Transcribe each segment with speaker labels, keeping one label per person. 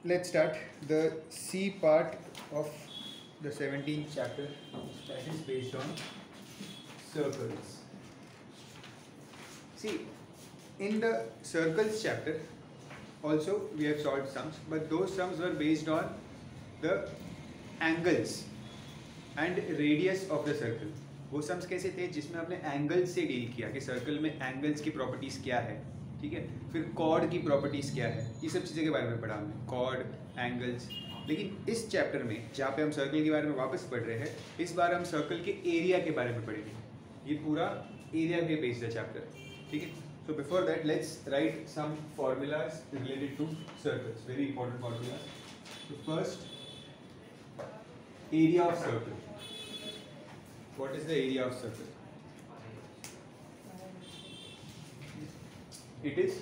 Speaker 1: let's start the C part of the 17th chapter, that is based on circles. See, in the circles chapter also we have solved sums, but those sums were based on the angles and radius of the circle. वो sums कैसे थे जिसमें आपने angles से deal किया कि circle में angles की प्रॉपर्टीज क्या है, ठीक है, फिर कॉर्ड की प्रॉपर्टीज क्या है, ये सब चीज़ें के बारे में पढ़ा हमने, कॉर्ड, एंगल्स. लेकिन इस चैप्टर में जहाँ पे हम सर्कल के बारे में वापस पढ़ रहे हैं, इस बार हम सर्कल के एरिया के बारे में पढ़ेंगे. ये पूरा एरिया पे बेस्ड है चैप्टर, ठीक है. So before that, let's write some formulas related to circles. Very important formulas. So first, area of circle. What is the area of circle? It is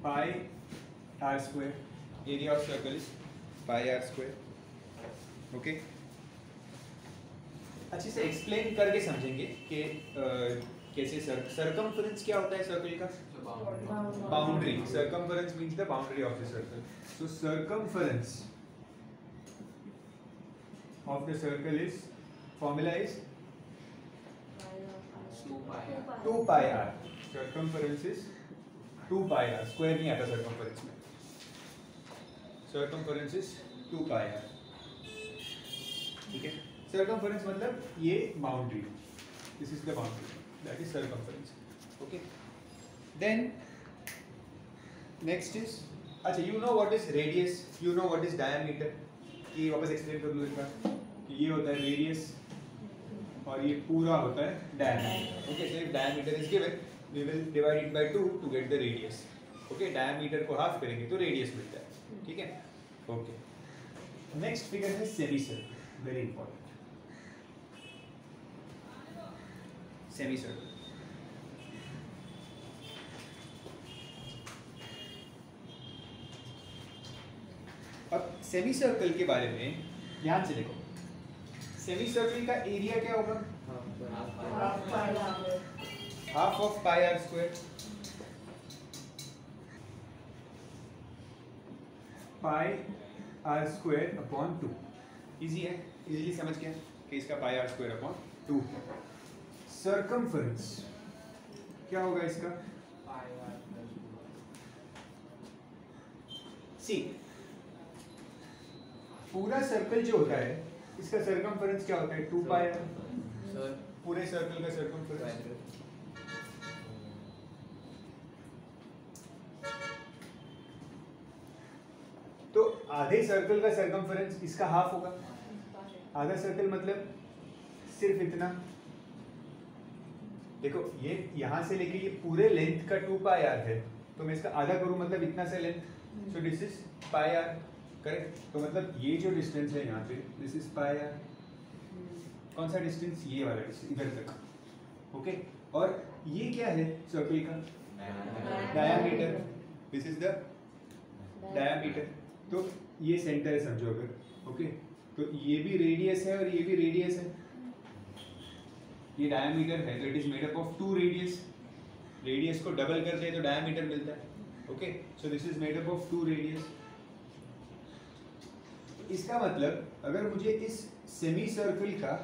Speaker 1: pi r square. Area of circle is pi r square. Okay. अच्छे से explain करके समझेंगे कि कैसे circumference क्या होता है circle का. Boundary. Circumference means the boundary of the circle. So circumference of the circle is, formula is 2 pi r. Circumference is 2 pi r. Square नहीं आता सर्कमफरेंस में. Circumference is 2 pi r. ठीक है. सर्कमफरेंस मतलब ये boundary, this is the boundary, that is circumference. Okay. Then next is, अच्छा, you know what is radius, you know what is diameter. ये वापस एक्सप्लेन कर लूँ एक बार कि ये होता है रेडियस और ये पूरा होता है diameter. Okay. So if diameter is given, we will divide it by 2 to get the radius. Okay. Diameter को हाफ करेंगे तो रेडियस मिलता है. ठीक है. ओके. नेक्स्ट फिगर है semi circle. Very important. Semi circle. अब सेमी सर्कल के बारे में ध्यान से देखो. सेमी सर्कल का एरिया क्या होगा? Half of pi are square. Pi are square upon 2. Easy है, इजीली समझ गया कि इसका pi are square upon 2. Circumference क्या होगा इसका? सी, पूरा सर्कल जो होता है इसका सर्कमफरेंस क्या होता है? 2 पाई आर. पूरे सर्कल का सर्कमफरेंस. तो आधे सर्कल का सर्कमफरेंस इसका हाफ होगा. आधा सर्कल मतलब सिर्फ इतना. देखो, ये यहाँ से लेके ये पूरे लेंथ का 2 पाई आर है, तो मैं इसका आधा करूँ मतलब इतना से length. So this is pi R. Correct. तो मतलब ये जो डिस्टेंस है यहाँ पे, दिस इज पाई आर. कौन सा डिस्टेंस? ये वाला डिस्टेंस इधर तक. ओके. और ये क्या है सर्कल का? Diameter. This is the diameter. तो ये सेंटर है समझो अगर. ओके. तो ये भी रेडियस है और ये भी रेडियस है. ये डायमीटर है तो it is made up of 2 radius. Radius को डबल कर दे तो डायमीटर मिलता है. Okay. So this is made up of 2 radius. इसका मतलब अगर मुझे इस सेमी सर्कल का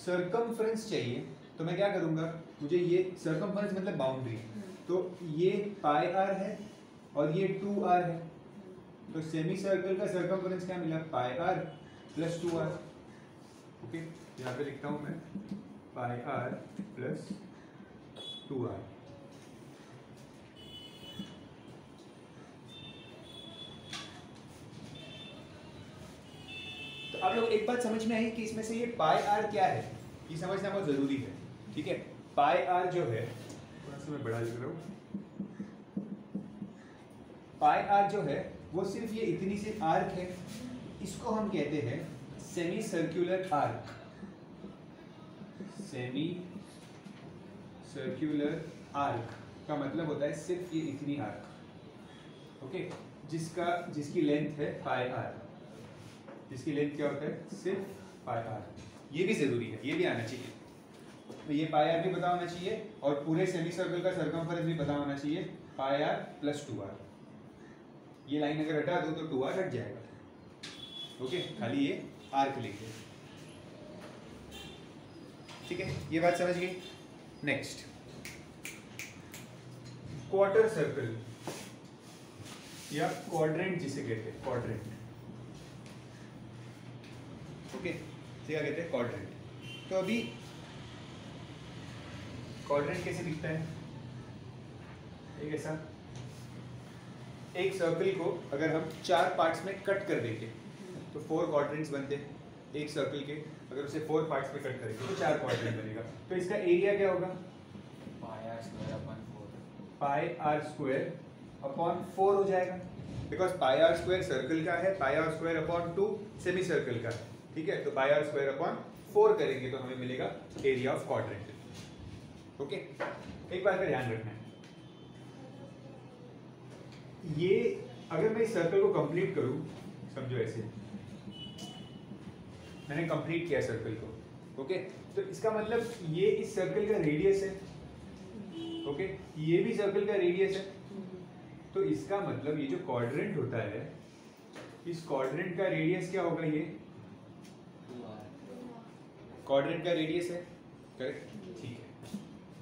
Speaker 1: सर्कमफरेंस चाहिए तो मैं क्या करूंगा? मुझे ये सर्कमफरेंस मतलब बाउंड्री, तो ये पाई आर है और ये 2 आर है. तो सेमी सर्कल का सर्कमफरेंस क्या मिला? पाई आर प्लस 2 आर. ओके. यहाँ पे लिखता हूं मैं पाई आर प्लस 2 आर. तो आप लोग एक बात समझ में आई कि इसमें से ये पाई आर क्या है, ये समझना बहुत जरूरी है. ठीक है. पाई आर जो है, थोड़ा सा मैं बड़ा लिख रहा हूँ. पाई आर जो है वो सिर्फ ये इतनी सी आर्क है. इसको हम कहते हैं semi circular arc. Semi circular arc का मतलब होता है सिर्फ ये इतनी आर्क. ओके. जिसकी लेंथ है पाई आर. जिसकी लेंथ क्या होता है? सिर्फ पाई आर. ये भी जरूरी है, ये भी आना चाहिए. तो ये पाई आर भी पता होना चाहिए और पूरे सेमी सर्कल का सर्कमफरेंस भी पता होना चाहिए, पाई आर प्लस 2r। ये लाइन अगर हटा दो तो 2r हट जाएगा। ओके, खाली ये आर्क लिखे। ठीक है, ये बात समझ गई। नेक्स्ट, क्वार्टर सर्कल या क्वाड्रेंट जिसे कहते हैं, क्वाड्रेंट। ओके, क्या कहते हैं, क्वाड्रेंट। तो अभी क्वाड्रेंट कैसे दिखता है? एक ऐसा, एक सर्कल को अगर हम 4 पार्ट्स में कट कर देंगे तो 4 क्वाड्रेंट्स बनते हैं। एक सर्कल के अगर उसे 4 पार्ट्स में कट करेंगे तो 4 क्वाड्रेंट बनेगा। तो इसका एरिया क्या होगा? पाई आर स्क्वायर अपॉन 4 हो जाएगा, because pi are square circle का है, pi are square upon 2 semi circle का है। ठीक है, तो पाई आर स्क्वायर अपॉन 4 करेंगे तो हमें मिलेगा एरिया ऑफ क्वाड्रेंट। ओके, एक बात का ध्यान रखना है, ये अगर मैं इस सर्कल को कंप्लीट करूं, समझो ऐसे मैंने कंप्लीट किया सर्कल को। ओके, तो इसका मतलब ये इस सर्कल का रेडियस है। ओके, ये भी सर्कल का रेडियस है। तो इसका मतलब ये जो क्वाड्रेंट होता है, इस क्वाड्रेंट का रेडियस क्या होगा? ये क्वाड्रेंट का रेडियस है, करेक्ट? ठीक है,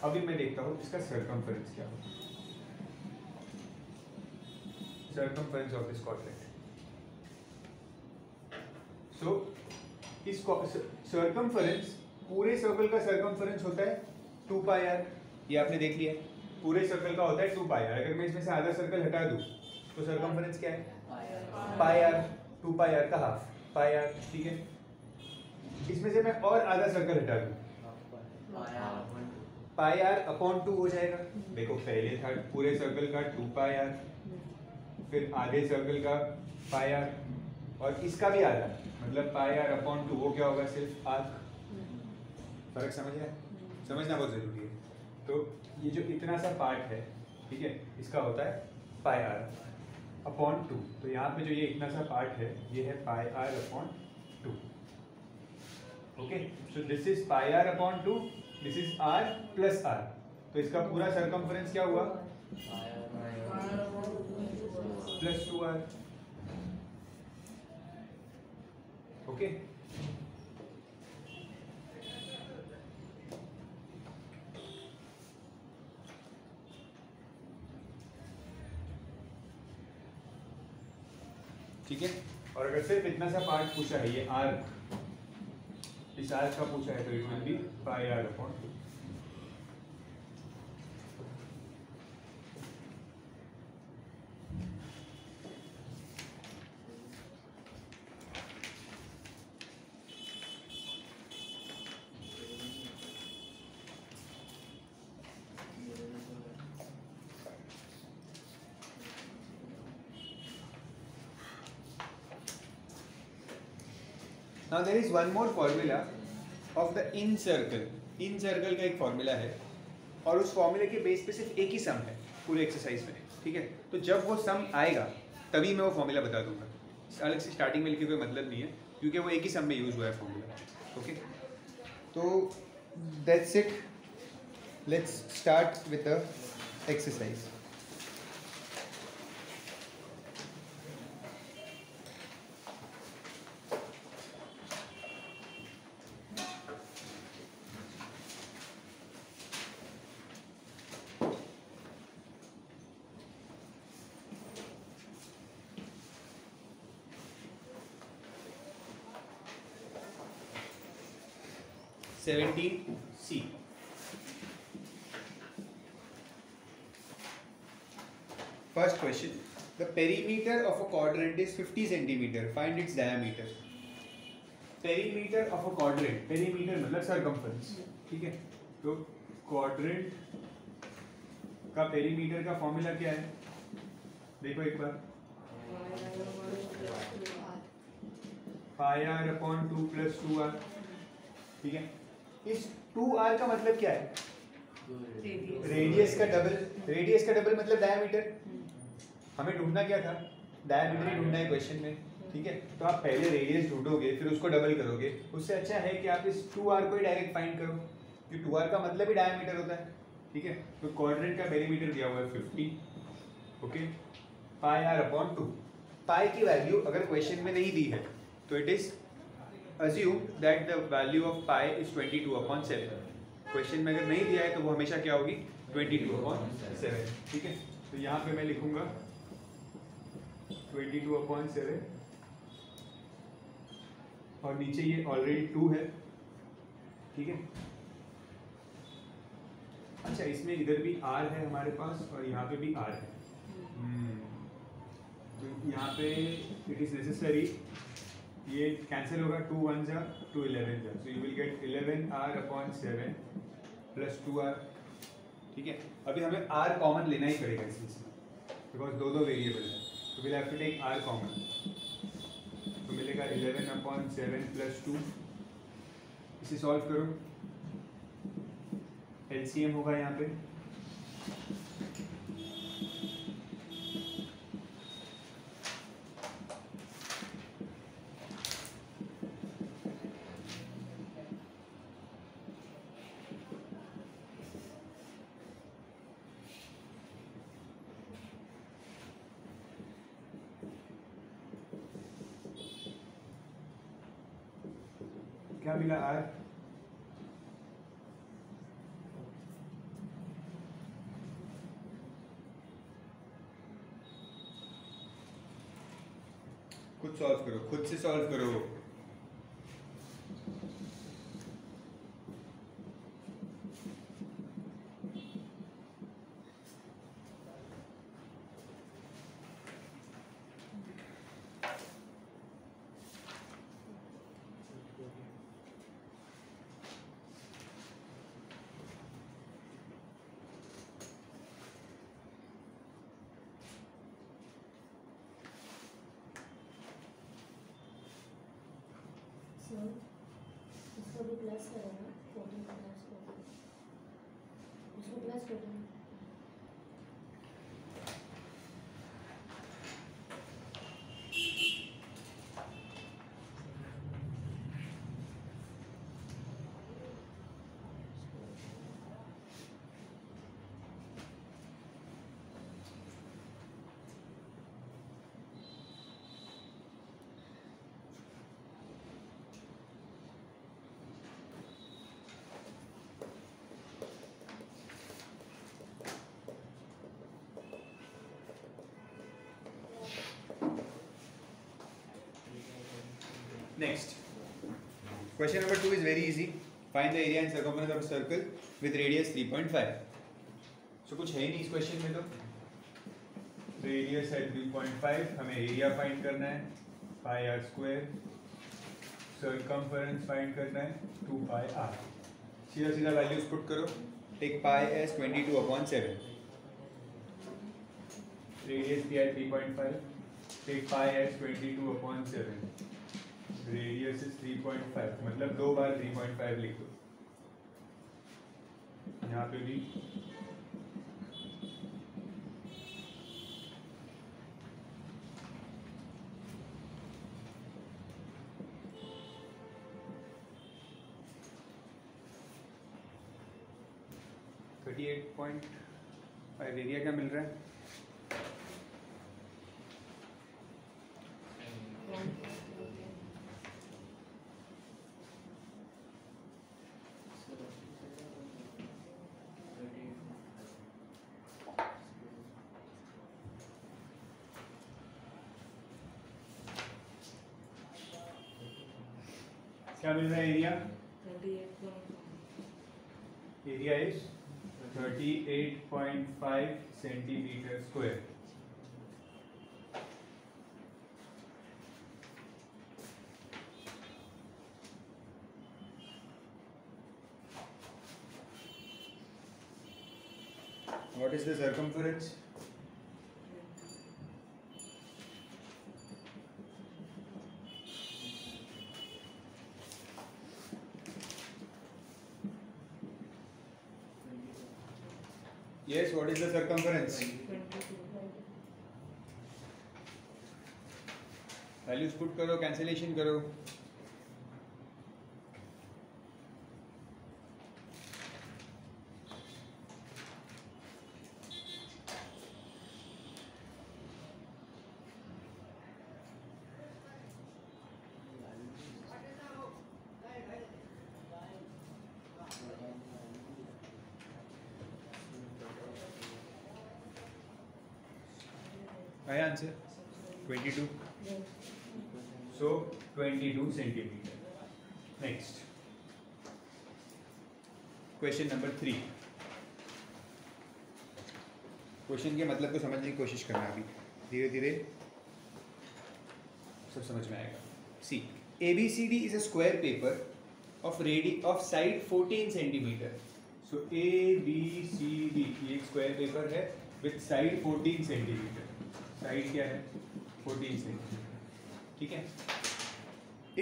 Speaker 1: अभी मैं देखता हूं इसका सर्कमफरेंस क्या होगा। Circumference of this quadrant. So इस सर्कमफरेंस, पूरे सर्कल का सर्कमफरेंस होता है 2 पाई आर। ये आपने देख लिया, पूरे सर्कल का होता है 2 पाई आर। अगर मैं इसमें से आधा सर्कल हटा दूं तो सर्कमफरेंस क्या है? Pi are. 2 पाई आर का हाफ पाई आर। ठीक है, इसमें से मैं और आधा सर्कल हटा दूं, पाई आर अपॉन 2 हो जाएगा। देखो, पहले था पूरे सर्कल का 2 पाई आर, फिर आधे सर्कल का पाई आर, और इसका भी आधा, मतलब पाई आर अपॉन 2। वो क्या होगा? सिर्फ आर्क। फर्क समझ आया? समझना बहुत जरूरी है। तो ये जो इतना सा पार्ट है, ठीक है, इसका होता है पाई आर अपॉन 2। तो यहाँ पे जो ये इतना सा पार्ट है, ये है pi are upon 2। Okay, so this is pi are upon 2, this is r plus r. तो इसका पूरा सर्कमफरेंस क्या हुआ? Plus 2r। ओके, ठीक है। और अगर सिर्फ इतना सा पार्ट पूछा है, ये आर्क, इस आर्क का पूछा है, तो it will be pi are upon 2। Now there is one more formula of the in circle. In circle का एक फॉर्मूला है और उस फॉर्मूले के बेस पे सिर्फ एक ही सम है पूरे एक्सरसाइज में। ठीक है, तो जब वो सम आएगा तभी मैं वो फॉर्मूला बता दूंगा। अलग से स्टार्टिंग में लिखे कोई मतलब नहीं है, क्योंकि वो एक ही सम में यूज हुआ है फॉर्मूला। ओके, तो that's it. Let's start with the exercise. C. First question: the perimeter of a quadrant is 50 centimeter. Find its diameter. Perimeter of a quadrant. Perimeter मतलब circumference. ठीक है, तो quadrant का perimeter का formula क्या है? देखो एक बार, पाई आर अपॉन 2 प्लस 2r। ठीक है, इस 2r का मतलब क्या है? रेडियस का डबल। रेडियस का डबल मतलब डायमीटर। हमें ढूंढना क्या था? डायमीटर ही ढूंढना है क्वेश्चन में। ठीक है, तो आप पहले रेडियस ढूंढोगे फिर उसको डबल करोगे। उससे अच्छा है कि आप इस 2r को ही डायरेक्ट फाइंड करो। कि 2r का मतलब ही डायमीटर होता है, ठीक है। तो क्वाड्रेंट का पेरीमीटर दिया हुआ है 50, ओके, पाई r अपॉन 2। पाई की वैल्यू अगर क्वेश्चन में नहीं दी है तो it is assume that the value of pi is 22/7। Question में अगर नहीं दिया है तो वो हमेशा क्या होगी, 22/7, ठीक है। तो यहाँ पे मैं लिखूंगा 22/7 और नीचे ये ऑलरेडी 2 है, ठीक है। अच्छा, इसमें इधर भी r है हमारे पास और यहाँ पे भी r है। तो यहाँ पे इट इज नेसेसरी, ये कैंसिल होगा, 2 1 जा 2 11 जा, so you will get 11r/7 plus 2r, ठीक है। अभी हमें r कॉमन लेना ही पड़ेगा इसमें, बिकॉज दो वेरिएबल है, तो will have to take r common. तो मिलेगा 11/7 प्लस 2, इसे सॉल्व करो, एलसीएम होगा यहाँ पे, क्या मिला r, खुद सॉल्व करो, खुद से सॉल्व करो।
Speaker 2: इसको भी प्लस करेगा, 14 प्लस 14, इसको plus 14।
Speaker 1: Next, question number 2 is very easy. Find the area and circumference of a circle with radius 3.5. So कुछ है ही नहीं इस क्वेश्चन में, तो रेडियस है 3.5, हमें एरिया फाइंड करना है pi r square, circumference find करना है 2 पाई r। सीधा सीधा वैल्यूज पुट करो, टेक पाई एज 22/7, रेडियस दिया है 3.5, take pi as 22/7, radius is 3.5, मतलब 2 बार 3.5 लिख दो, यहाँ पे भी एरिया क्या मिल रहा है, क्या मिल रहा है area, area is 38.5 centimetre square. What is the circumference? Yes, what is the circumference? Values put करो, cancellation करो। आया answer 22. So 22 centimeter. Next. Question number 3. Question के मतलब को समझने की कोशिश करना, अभी धीरे धीरे सब समझ में आएगा. सी ABCD is a square paper of side 14 centimeter. So ABCD ये एक स्क्वायर पेपर है with side 14 centimeter. साइड क्या है 14 centimeter. ठीक है.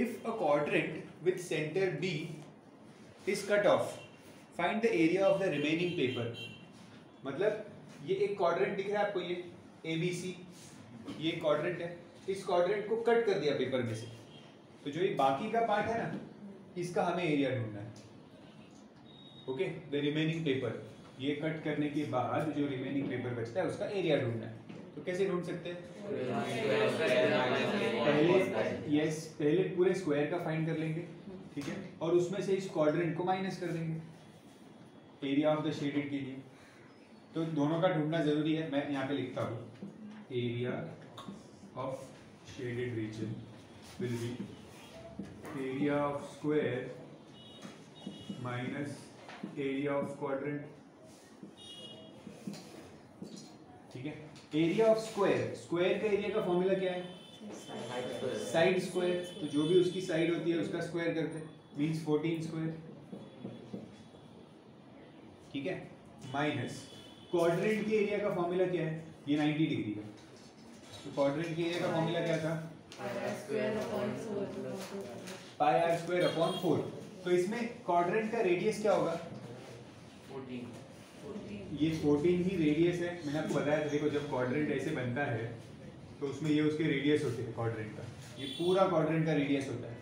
Speaker 1: If a quadrant with center B is cut off, find the area of the remaining paper. मतलब ये एक क्वाड्रेंट दिख रहा है आपको, ये ABC, ये क्वाड्रेंट है. इस क्वाड्रेंट को कट कर दिया पेपर में से, तो जो ये बाकी का पार्ट है ना, इसका हमें एरिया ढूंढना है. ओके, द रिमेनिंग पेपर, ये कट करने के बाद जो रिमेनिंग पेपर बचता है उसका एरिया ढूंढना है. तो कैसे ढूंढ सकते हैं? पहले पूरे स्क्वायर का फाइंड कर लेंगे, ठीक है, और उसमें से इस क्वाड्रेंट को माइनस कर देंगे एरिया ऑफ द शेडेड के लिए. तो दोनों का ढूंढना जरूरी है. मैं यहाँ पे लिखता हूँ, area of shaded region will be area of square minus area of quadrant. ठीक है. एरिया ऑफ स्क्वायर, स्क्वायर का एरिया का फॉर्मूला क्या है? Side square. तो जो भी उसकी साइड होती है उसका स्क्वायर करते हैं, मींस 14 स्क्वायर. ठीक है. माइनस क्वाड्रेंट के एरिया का फॉर्मूला क्या है? ये 90 डिग्री का. तो क्वाड्रेंट के एरिया का फॉर्मूला क्या था? पाई आर स्क्वायर अपॉन 4. तो इसमें क्वाड्रेंट का रेडियस क्या होगा? 14. ये 14 ही रेडियस है. मैंने आपको बताया था, देखो जब क्वाड्रेंट ऐसे बनता है तो उसमें ये उसके रेडियस होते हैं क्वाड्रेंट का. ये पूरा क्वाड्रेंट का रेडियस होता है.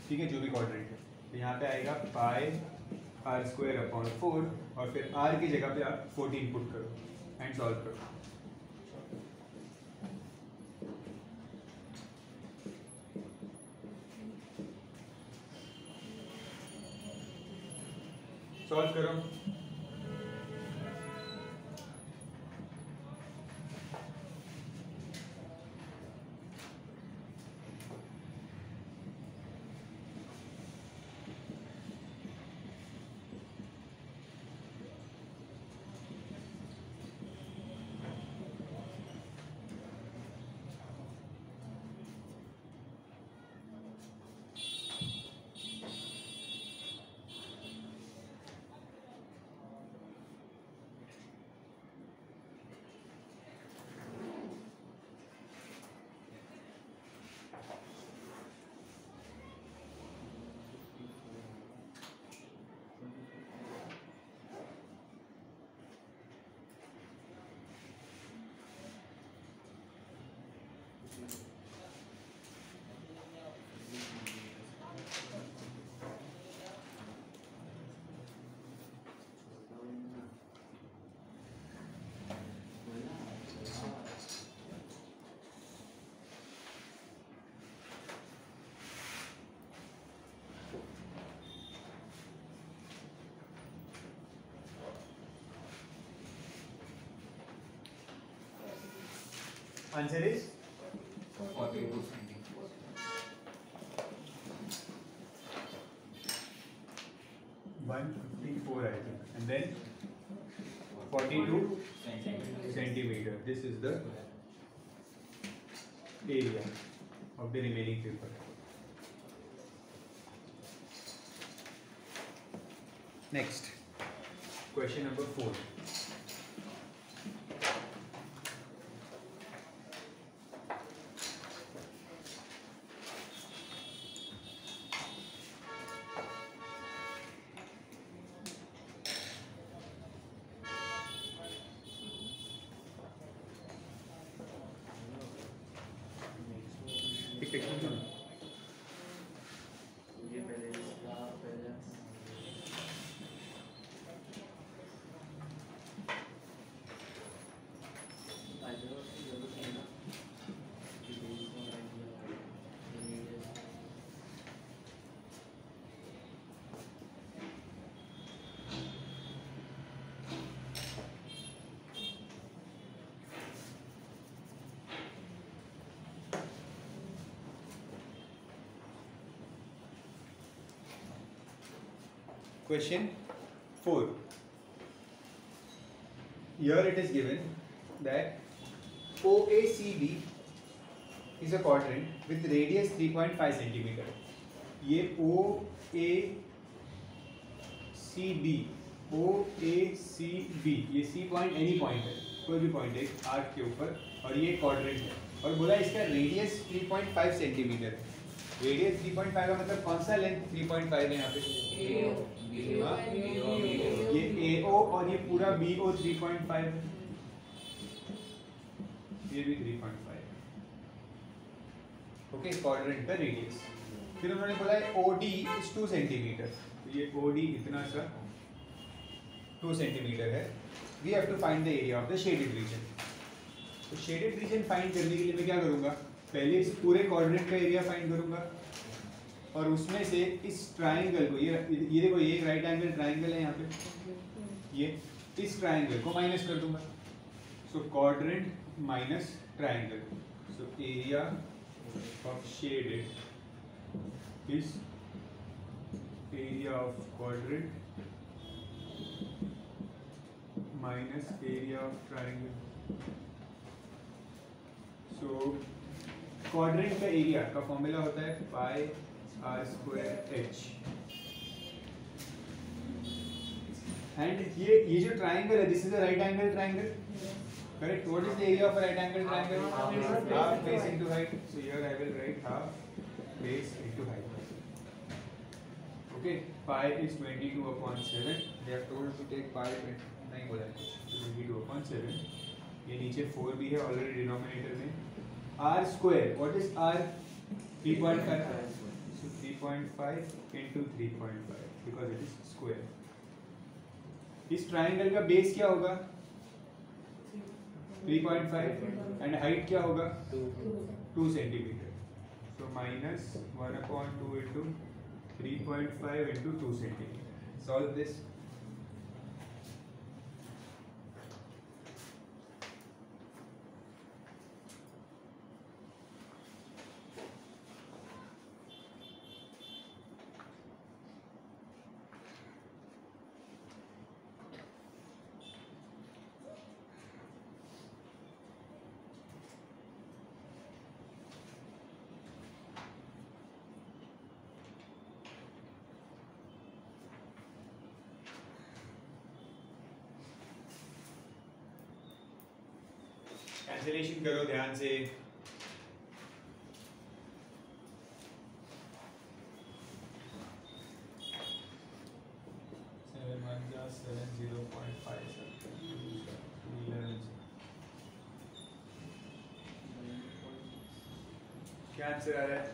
Speaker 1: ठीक है, जो भी क्वाड्रेंट है. तो यहाँ पे आएगा पाई आर स्क्वायर अपॉन 4, और फिर आर की जगह पे आप 14 पुट करो एंड सॉल्व करो. सॉल्व करो. Answer is
Speaker 3: 42
Speaker 1: 154, I think, and then 42 centimeter. This is the area of the remaining paper. Next, question number 4. Question 4. Here it is given that OACB is a quadrant with radius 3.5 centimeter. ये OACB ये C point any point है, कोई भी point है arc के ऊपर, और ये क्वाड्रेंट है, और बोला इसका रेडियस 3.5 सेंटीमीटर है. रेडियस 3.5 का मतलब कौन सा लेंथ 3.5 है यहाँ पे? ये AO और ये पूरा BO 3.5 है, ये भी 3.5 है. ओके, क्वाड्रेंट का रेडियस. फिर उन्होंने बोला है OD इज 2 सेंटीमीटर. तो ये OD इतना सा 2 सेंटीमीटर है. We have to find the area of the shaded region. तो शेडेड रीजन फाइंड करने के लिए मैं क्या करूँगा, पहले इस पूरे क्वाड्रेंट का एरिया फाइंड करूँगा, और उसमें से इस ट्राइंगल को, ये देखो ये एक राइट एंगल ट्राइंगल है यहाँ पे, ये इस ट्राइंगल को माइनस कर दूंगा. So quadrant minus triangle, so area of shaded is area of quadrant minus area of triangle. So quadrant का एरिया का फॉर्मूला होता है pi r square h. And ये जो ट्राइंगल है, this is a right angle triangle, correct? What is the area of a right angle triangle? Half base into height. So here I will write half base into height. Okay, pi is 22/7. They have told to take pi, नहीं बोला है, 22/7. ये नीचे 4 भी है already denominator में. r square, what is r? 3.5. So 3.5 into 3.5 because it is square. इस triangle का बेस क्या होगा? 3.5 एंड हाइट क्या होगा? 2 centimetre. So minus 1/2 into 3.5 into 2 centimeter. Solve this. Cancellation करो ध्यान से. क्या आंसर आ रहा है?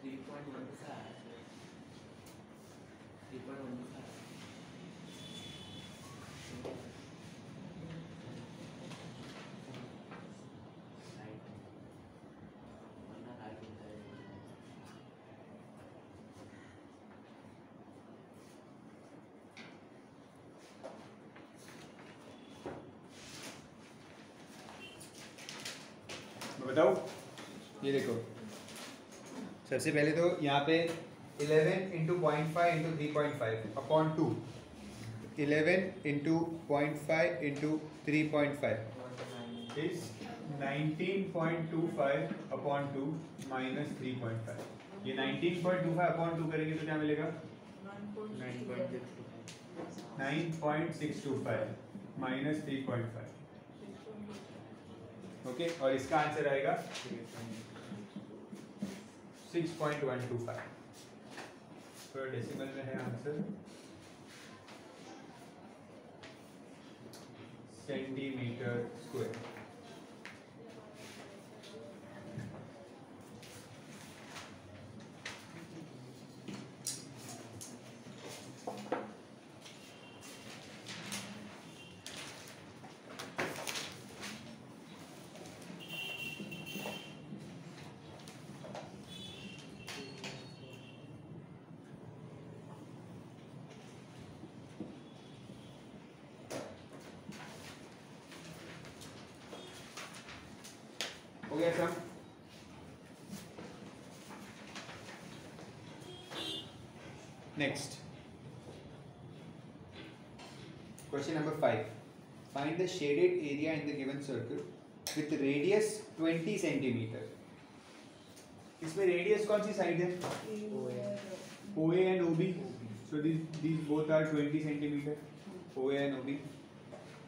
Speaker 1: 3.15. बताओ, ये देखो, सबसे पहले तो यहाँ पे 11 into 0.5 into 3.5 upon 2. 11 into 0.5 into 3.5 is 19.25 upon 2 minus 3.5. ये 19.25 upon 2 करेंगे तो क्या मिलेगा? 9.625 minus 3.5. ओके, और इसका आंसर आएगा 6.125. तो डेसिमल में है आंसर सेंटीमीटर स्क्वायर. हो गया sum? Next question number 5. Find the shaded area in the given circle with radius 20 centimetre. इसमें रेडियस कौन सी साइड है? OA and OB. So these both are 20 centimeter. OA and OB.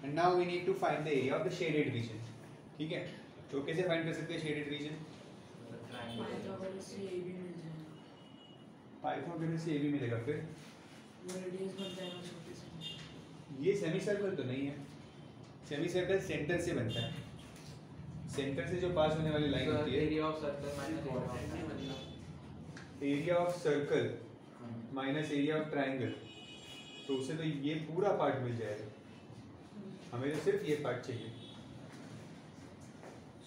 Speaker 1: And now we need to find the area of the shaded region. ठीक है? तो कैसे find कर सकते हैं shaded region?
Speaker 3: पाइथागोरस से AB मिल जाएगा,
Speaker 1: पाइथागोरस से AB मिलेगा फिर?
Speaker 3: वो रेडियस बन जाएगा छोटे से।
Speaker 1: ये सेमी सर्कल तो नहीं है. सेमी सर्कल सेंटर से बनता है. सेंटर से जो पास होने वाली लाइन होती है,
Speaker 3: area of circle minus
Speaker 1: area of circle minus area of triangle, तो उसे तो ये पूरा पार्ट मिल जाएगा. हमें तो सिर्फ ये पार्ट चाहिए.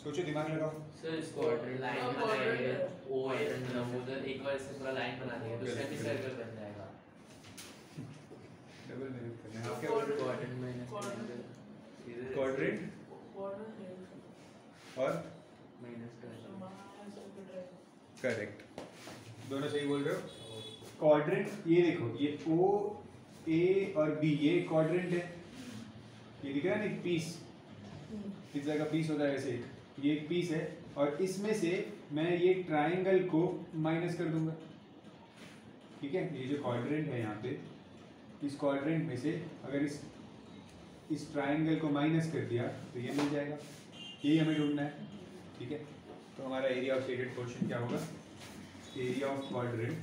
Speaker 1: सोचो, दिमाग लगाओ.
Speaker 4: सर इसको लाइन बनाएंगे, ओ उधर एक बार इससे पूरा लाइन बना देंगे तो सेमी सर्कल बन जाएगा.
Speaker 1: डबल मेहनत करना है. क्या
Speaker 4: क्वाड्रेंट माइनस
Speaker 1: क्वाड्रेंट और
Speaker 4: माइनस
Speaker 1: करेक्ट, दोनों सही बोल रहे हो. क्वाड्रेंट, ये देखो, ये O, A और B, ये क्वाड्रेंट है. ये दिख रहा है ना, एक पीस, इस जगह पीस होता है ऐसे. ये एक पीस है और इसमें से मैं ये ट्राइंगल को माइनस कर दूंगा. ठीक है, ये जो क्वाड्रेंट है यहाँ पे, इस क्वाड्रेंट में से अगर इस ट्राइंगल को माइनस कर दिया तो ये मिल जाएगा. यही हमें ढूंढना है. ठीक है, तो हमारा एरिया ऑफ शेडेड पोर्शन क्या होगा? Area of quadrant,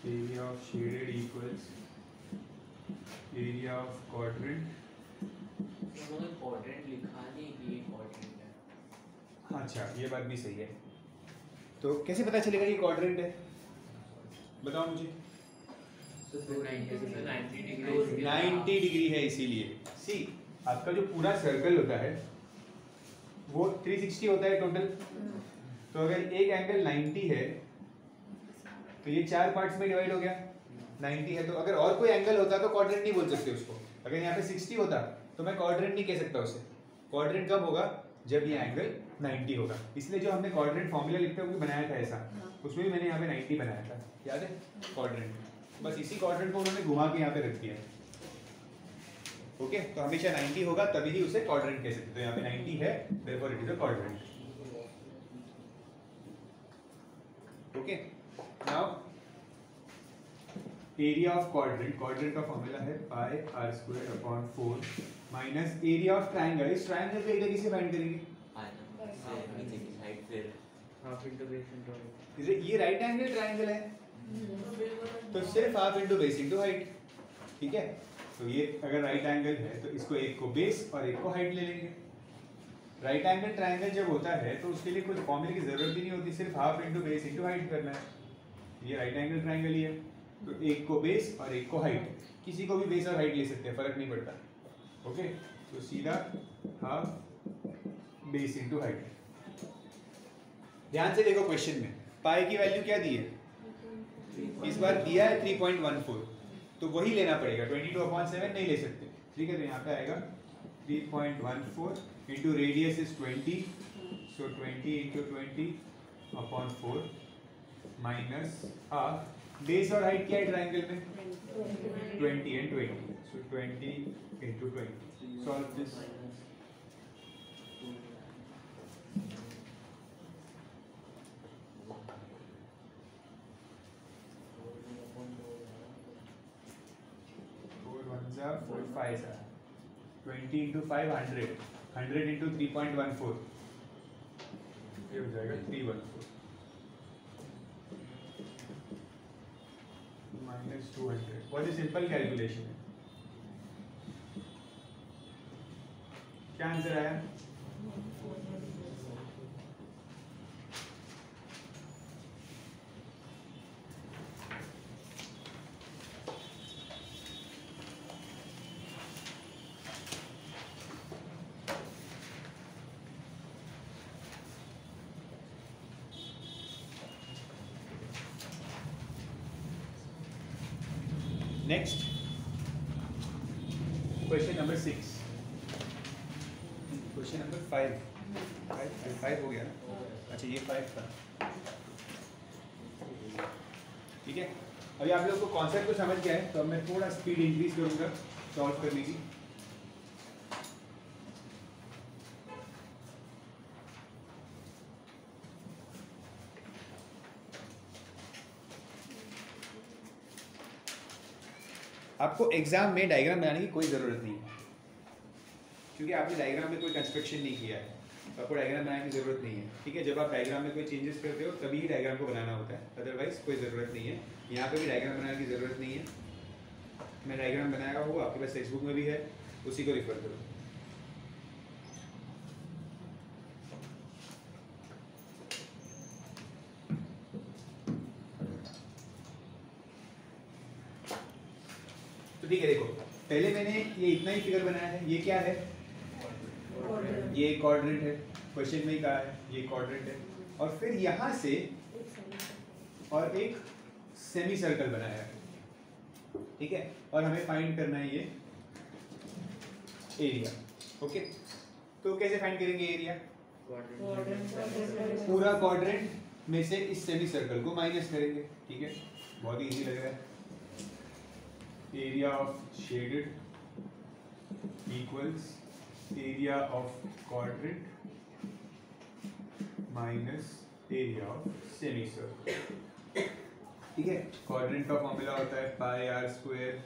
Speaker 1: area of shaded equals area of quadrant.
Speaker 4: Quadrant लिखा नहीं कि ये क्वाड्रेंट है.
Speaker 1: अच्छा, ये बात भी सही है. तो कैसे पता चलेगा ये क्वाड्रेंट है? बताओ मुझे. 90 डिग्री है, इसीलिए. सी, आपका जो पूरा सर्कल होता है वो 360 होता है टोटल. तो अगर एक एंगल 90 है तो ये 4 पार्ट्स में डिवाइड हो गया. 90 है तो अगर और कोई एंगल होता तो क्वाड्रेंट नहीं बोल सकते उसको. अगर यहाँ पे 60 होता तो मैं क्वाड्रेंट नहीं कह सकता उसे. क्वाड्रेंट कब होगा? जब ये एंगल 90 होगा. इसलिए जो हमने क्वाड्रेंट फॉर्मूला लिखते हैं वो भी बनाया था ऐसा, उसमें भी मैंने यहाँ पे 90 बनाया था. याद है? क्वाड्रेंट, बस इसी क्वाड्रेंट को उन्होंने घुमा के यहाँ पे रख दिया. ओके, तो हमेशा 90 होगा तभी ही उसे क्वाड्रेंट कह सकते. तो यहाँ पे 90 है, therefore it is a quadrant. Okay, now area of quadrant, quadrant का फॉर्मूला है pi r square upon 4 minus area of triangle. इस ट्राइंगल का एरिया किसे फाइंड करेंगे?
Speaker 4: नीचे की साइड फिर
Speaker 3: हाफ इनटू बेस इनटू
Speaker 1: ये राइट एंगल ट्राइंगल है तो सिर्फ half into base into height. ठीक है, तो ये अगर राइट एंगल है तो इसको एक को बेस और एक को हाइट ले लेंगे. राइट एंगल ट्राइंगल जब होता है तो उसके लिए कुछ फॉर्मूले की जरूरत ही नहीं होती, सिर्फ half into base into height करना है. ये राइट एंगल ट्राइंगल ही है, तो एक को बेस और एक को हाइट. किसी को भी बेस और हाइट ले सकते हैं, फर्क नहीं पड़ता. ओके, तो सीधा हाफ बेस इनटू हाइट. ध्यान से देखो क्वेश्चन में पाई की वैल्यू क्या दी है? इस बार दिया है 3.14, तो वही लेना पड़ेगा. 22/7 नहीं ले सकते. ठीक है, तो यहाँ पे आएगा 3.14 into radius is 20, so 20 into 20/4 minus half. Base और हाइट क्या है ट्राइंगल में? 20 and 20, so 20 into 20. Solve this. जा 4 5 जा 20 into 5 100, 100 into 3.14, ये हो जाएगा 314 minus 200. बहुत ही सिंपल कैलकुलेशन है. क्या आंसर आया? Next, question number 6. Question number 5 हो गया ना? अच्छा ये 5 था, ठीक है। अभी आप लोग को कॉन्सेप्ट को समझ गया है, तो अब मैं थोड़ा स्पीड इंक्रीज करूंगा सॉल्व करने की। आपको एग्जाम में डायग्राम बनाने की कोई ज़रूरत नहीं है, क्योंकि आपने डायग्राम में कोई कंस्ट्रक्शन नहीं किया है, तो आपको डायग्राम बनाने की ज़रूरत नहीं है, ठीक है। जब आप डायग्राम में कोई चेंजेस करते हो तभी ही डायग्राम को बनाना होता है, अदरवाइज कोई ज़रूरत नहीं है। यहाँ पे भी डायग्राम बनाने की ज़रूरत नहीं है। मैं डायग्राम बनाया हूँ, आपके पास टेक्स्ट बुक में भी है, उसी को रिफर करो। तो ठीक है, देखो पहले मैंने ये इतना ही फिगर बनाया है। ये क्या है? ये क्वाड्रेंट है, क्वेश्चन में ही कहा है ये क्वाड्रेंट है। और फिर यहाँ से और एक सेमी सर्कल बनाया है, ठीक है। और हमें फाइंड करना है ये एरिया, ओके। तो कैसे फाइंड करेंगे एरिया? पूरा क्वाड्रेंट में से इस सेमी सर्कल को माइनस करेंगे, ठीक है। बहुत ही इजी लग रहा है। Area of shaded equals area of quadrant minus area of semi circle, ठीक है। क्वाड्रेंट का फॉर्मूला होता है pi are square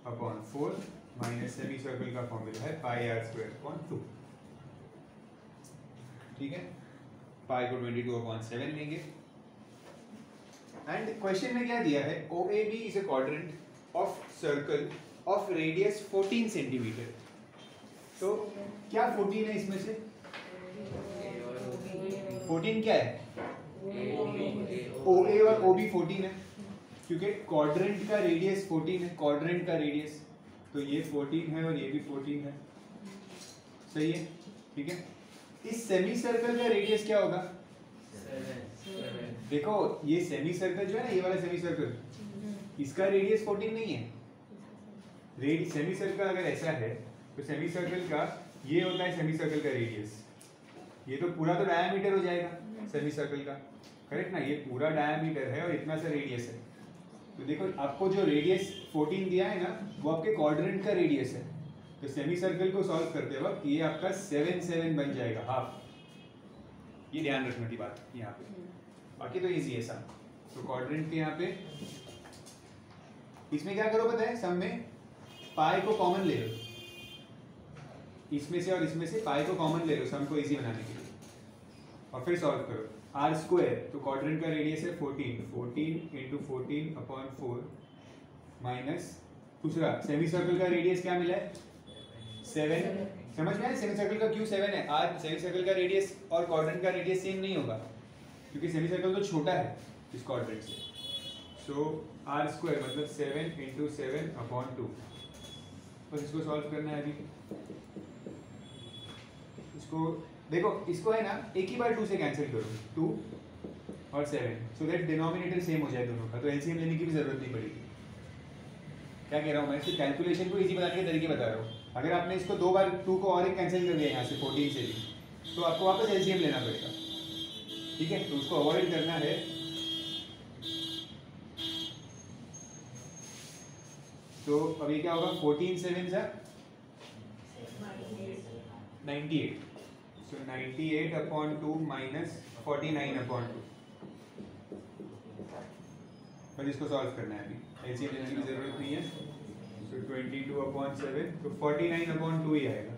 Speaker 1: upon 4 minus semi circle का फॉर्मूला है पाई आर स्क्वायर अपॉन 2, ठीक है। पाई को 22/7 लेंगे। एंड क्वेश्चन में क्या दिया है? OAB is a quadrant of circle of radius 14 centimetre. तो क्या 14 है इसमें से? 14 क्या है? OA और OB 14 है, क्योंकि क्वाड्रेंट का रेडियस 14 है, क्वाड्रेंट का रेडियस। तो ये 14 है और ये भी 14 है, सही है, ठीक है। इस सेमी सर्कल का रेडियस क्या होगा?
Speaker 4: 7।
Speaker 1: देखो ये सेमी सर्कल जो है ना, ये वाला सेमी सर्कल, इसका रेडियस 14 नहीं है। सेमी सर्कल अगर ऐसा है तो सेमी सर्कल का ये होता है सेमी सर्कल का रेडियस। ये तो पूरा तो डायमीटर हो जाएगा सेमी सर्कल का, करेक्ट ना? ये पूरा डायमीटर है और इतना सा रेडियस है। तो देखो आपको जो रेडियस 14 दिया है ना, वो आपके क्वाड्रेंट का रेडियस है। तो सेमी सर्कल को सॉल्व करते वक्त ये आपका 7 बन जाएगा, हाफ। ये ध्यान रखने की बात यहाँ पे, बाकी तो इजी है सब। तो क्वाड्रेंट के यहाँ पे इसमें क्या करो पता है? सम में पाई को कॉमन ले लो, इसमें से और इसमें से पाई को कॉमन ले लो सम को इजी बनाने के लिए, और फिर सॉल्व करो। आर स्क्वायर, तो क्वाड्रेंट का रेडियस है 14 इंटू 14/4 माइनस दूसरा सेमी सर्कल का रेडियस क्या मिला है? 7। समझ में आया सेमी सर्कल का क्यों 7 है? आर सेमी सर्कल का रेडियस और क्वाड्रेंट का रेडियस सेम नहीं होगा, क्योंकि सेमी सर्कल तो छोटा है इस क्वाड्रेंट से। सो आर स्क्वायर मतलब 7 इंटू 7/2। बस इसको सॉल्व करना है अभी। इसको देखो, इसको है ना एक ही बार 2 से कैंसिल करो, 2 और 7, सो दैट डिनोमिनेटर सेम हो जाए दोनों का, तो एलसीएम लेने की भी जरूरत नहीं पड़ेगी। क्या कह रहा हूँ मैं? इसकी कैलकुलेशन को इजी बनाने के तरीके बता रहा हूँ। अगर आपने इसको 2 बार 2 को और एक कैंसिल कर दिया यहाँ से 14 से भी, तो आपको वापस एलसीएम लेना पड़ेगा, ठीक है। तो उसको अवॉइड करना है। तो अभी क्या होगा? 14 7 जा 98, so 98/2 minus 49/2। पर इसको सॉल्व करना है अभी, एलसीएम लेने की जरूरत नहीं है। so 22/7, तो 49/2 ही आएगा।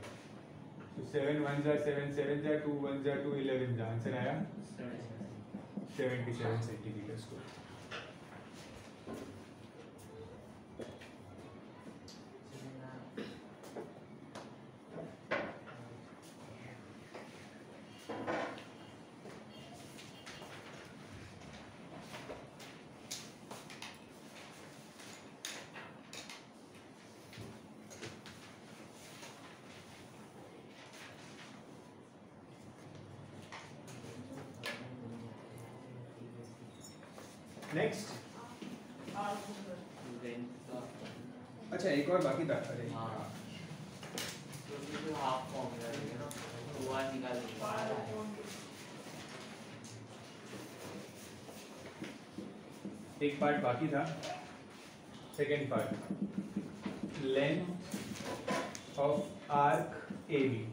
Speaker 1: तो 7 1 जा 7 7 जा 2 1 जा 2 11 जा, आंसर आया 77 सेंटीमीटर स्क्वायर। नेक्स्ट, अच्छा एक और बाकी था। अरे
Speaker 4: हाँ, तो हाफ फॉर्मूला है ना,
Speaker 1: एक पार्ट बाकी था, second part, length of arc A B.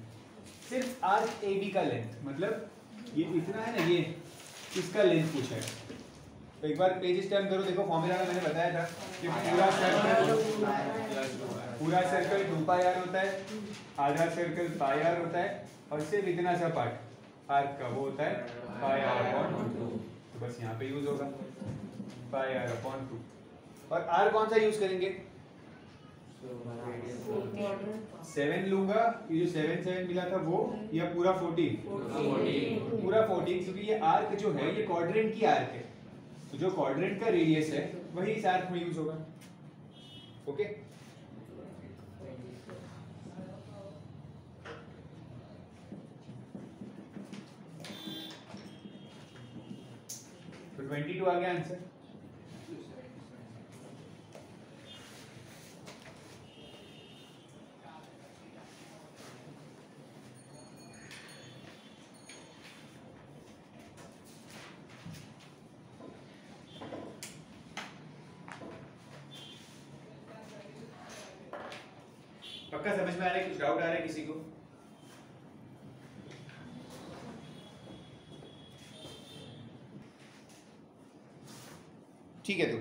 Speaker 1: सिर्फ आर्क ए बी का लेंथ, मतलब ये इतना है ना, ये इसका लेंथ पूछा है। तो एक बार पेज टर्न करो, देखो फॉर्मूला में मैंने बताया था कि पूरा सर्कल 2 पाई आर होता है, आधा सर्कल पाई आर होता है, और सिर्फ इतना सा पार्ट आर्क का वो होता है पाई आर अपॉन 2। तो बस यहाँ पे यूज होगा पाई आर अपॉन 2। और आर कौन सा यूज करेंगे? 7 लूंगा, ये जो 7 7 मिला था वो, या पूरा 14? पूरा 14, क्योंकि ये आर्क जो है ये क्वाड्रेंट की आर्क है, तो जो क्वाड्रेंट का रेडियस है वही इस आर्क में यूज होगा। ओके, तो 22 आ गया आंसर। पक्का समझ में आ रहा है? कुछ डाउट आ रहा है किसी को? ठीक है, तो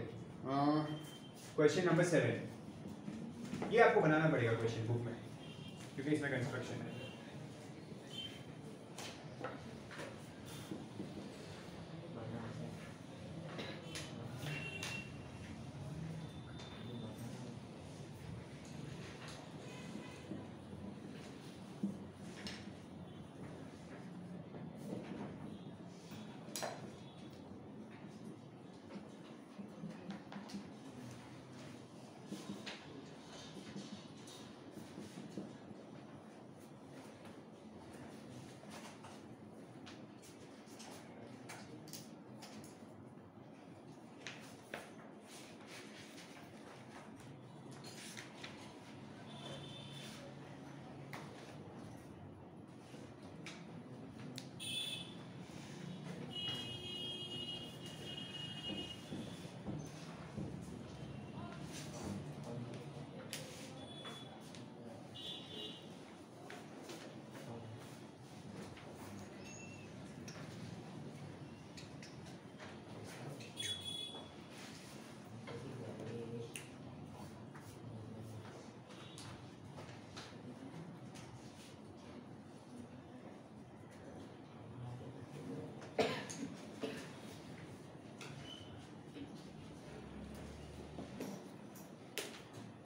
Speaker 1: क्वेश्चन नंबर 7, ये आपको बनाना पड़ेगा क्वेश्चन बुक में, क्योंकि इसमें कंस्ट्रक्शन है।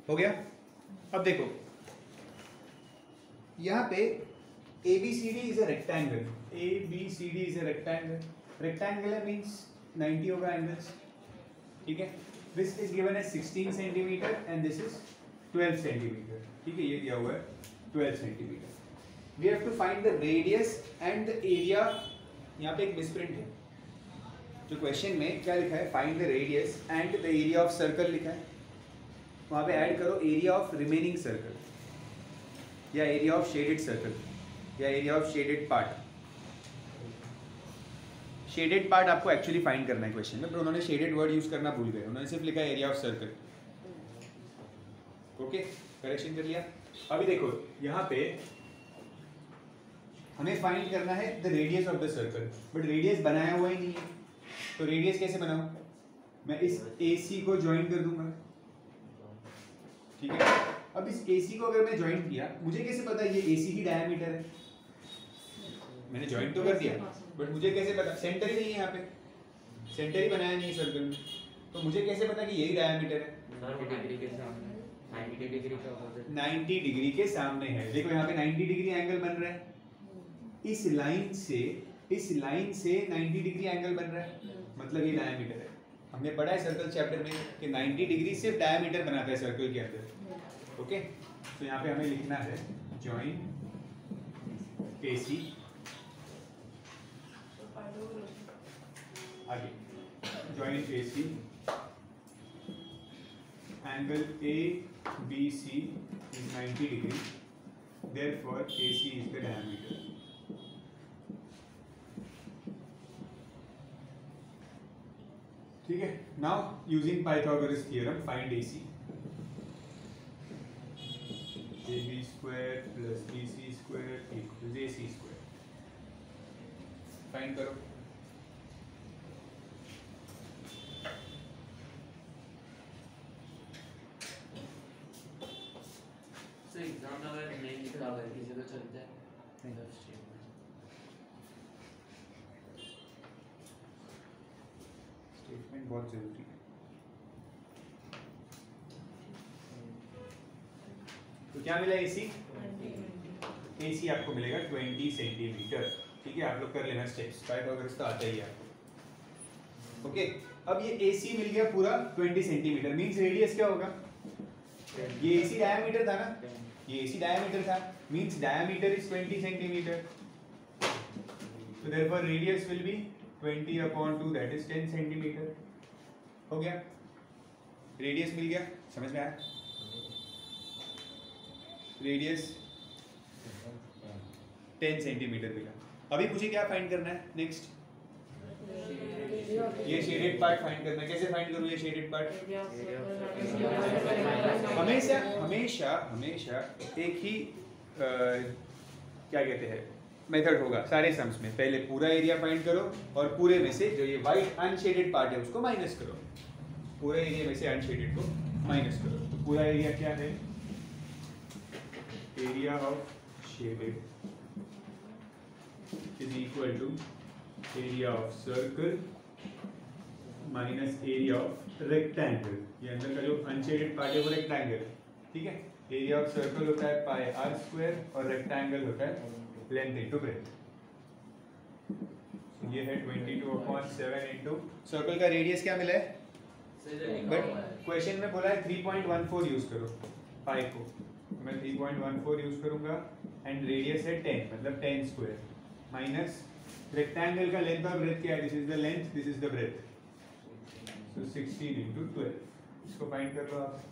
Speaker 1: हो गया? अब देखो यहाँ पे ABCD is a rectangle, ABCD is a rectangle, rectangular means 90 होगा एंगल्स, ठीक है। This is given as 16 centimetre and this is 12 centimetre, ठीक है, ये दिया हुआ है 12 centimetre. We have to find the radius and the area. यहाँ पे एक मिसप्रिंट है, जो क्वेश्चन में क्या लिखा है, find the radius and the area of circle लिखा है, वहाँ पे ऐड करो एरिया ऑफ रिमेनिंग सर्कल, या एरिया ऑफ शेडेड सर्कल, या area of shaded part. Shaded part आपको एक्चुअली फाइंड करना है क्वेश्चन में, पर उन्होंने शेडेड वर्ड यूज करना भूल गए, उन्होंने सिर्फ लिखा है area of circle. Okay, correction कर लिया। अभी देखो यहाँ पे हमें फाइंड करना है the radius of the circle, but radius बनाया हुआ ही नहीं है, तो रेडियस कैसे बनाऊं? मैं इस AC को ज्वाइन कर दूंगा, ठीक है। अब इस AC को अगर मैं ज्वाइन किया, मुझे कैसे पता ये AC की डायमीटर है? मैंने ज्वाइन तो कर दिया, बट मुझे कैसे पता? सेंटर ही नहीं है यहाँ पे, सेंटर ही बनाया नहीं सर्कल में, तो मुझे कैसे पता कि यही डायमीटर है?
Speaker 3: 90 डिग्री के सामने, 90 डिग्री का ऑपोजिट,
Speaker 1: 90 डिग्री के सामने है। देखो यहाँ पे 90 डिग्री एंगल बन रहा है, इस लाइन से 90 डिग्री एंगल बन रहा है, मतलब ये डायमीटर है। हमने पढ़ा है सर्कल चैप्टर में कि 90 डिग्री सिर्फ डायमीटर बनाता है सर्कल के अंदर। ओके, तो यहाँ पे हमें लिखना है जॉइन AC, आगे join AC, angle ABC is 90 degree, therefore AC is the diameter. ठीक है. Now using Pythagoras theorem find AC. AB square plus BC square equals AC square. Find करो.
Speaker 4: सो एग्जाम में अगर नहीं लिखा हुआ है किसी को चलता है मतलब स्टेटमेंट
Speaker 1: बहुत जरूरी है. तो क्या मिला AC? AC आपको मिलेगा 20 सेंटीमीटर. ठीक है, आप लोग कर लेना स्टेप्स. पाइथागोरस तो आता ही है आपको. ओके, अब ये AC मिल गया पूरा 20 सेंटीमीटर. मींस रेडियस क्या होगा? ये AC डायमीटर था ना, ये AC डायमीटर था. Means diameter is 20 centimetre. So therefore radius will be 20/2, that is 10 centimetre. हो गया, रेडियस मिल गया. समझ में आया? रेडियस 10 सेंटीमीटर मिला. अभी मुझे क्या फाइंड करना है नेक्स्ट? ये शेडेड पार्ट फाइंड करना है. कैसे फाइंड करूँ ये शेडेड पार्ट? हमेशा हमेशा हमेशा एक ही क्या कहते हैं मेथड होगा सारे सम्स में. पहले पूरा एरिया फाइंड करो और पूरे में से जो ये वाइट अनशेडेड पार्ट है उसको माइनस करो. पूरे एरिया में से अनशेडेड को माइनस करो. तो पूरा एरिया क्या है? Area of shaded is equal to area of circle minus area of rectangle. ये अंदर का जो अनशेडेड पार्ट है वो रेक्टेंगल. ठीक है, एरिया ऑफ सर्कल होता है पाई आर स्क्वायर और रेक्टेंगल होता है लेंथ इनटू ब्रेथ. ये है 22/7 इनटू सर्कल का रेडियस क्या मिला है? बट क्वेश्चन में बोला है 3.14 यूज करो पाई को. मैं 3.14 यूज करूंगा एंड रेडियस है 10 मतलब 10 स्क्वायर माइनस रेक्टेंगल का लेंथ और ब्रेथ क्या है? This is the length, this is the breadth. So 16 into 12. इसको फाइंड कर लो आप.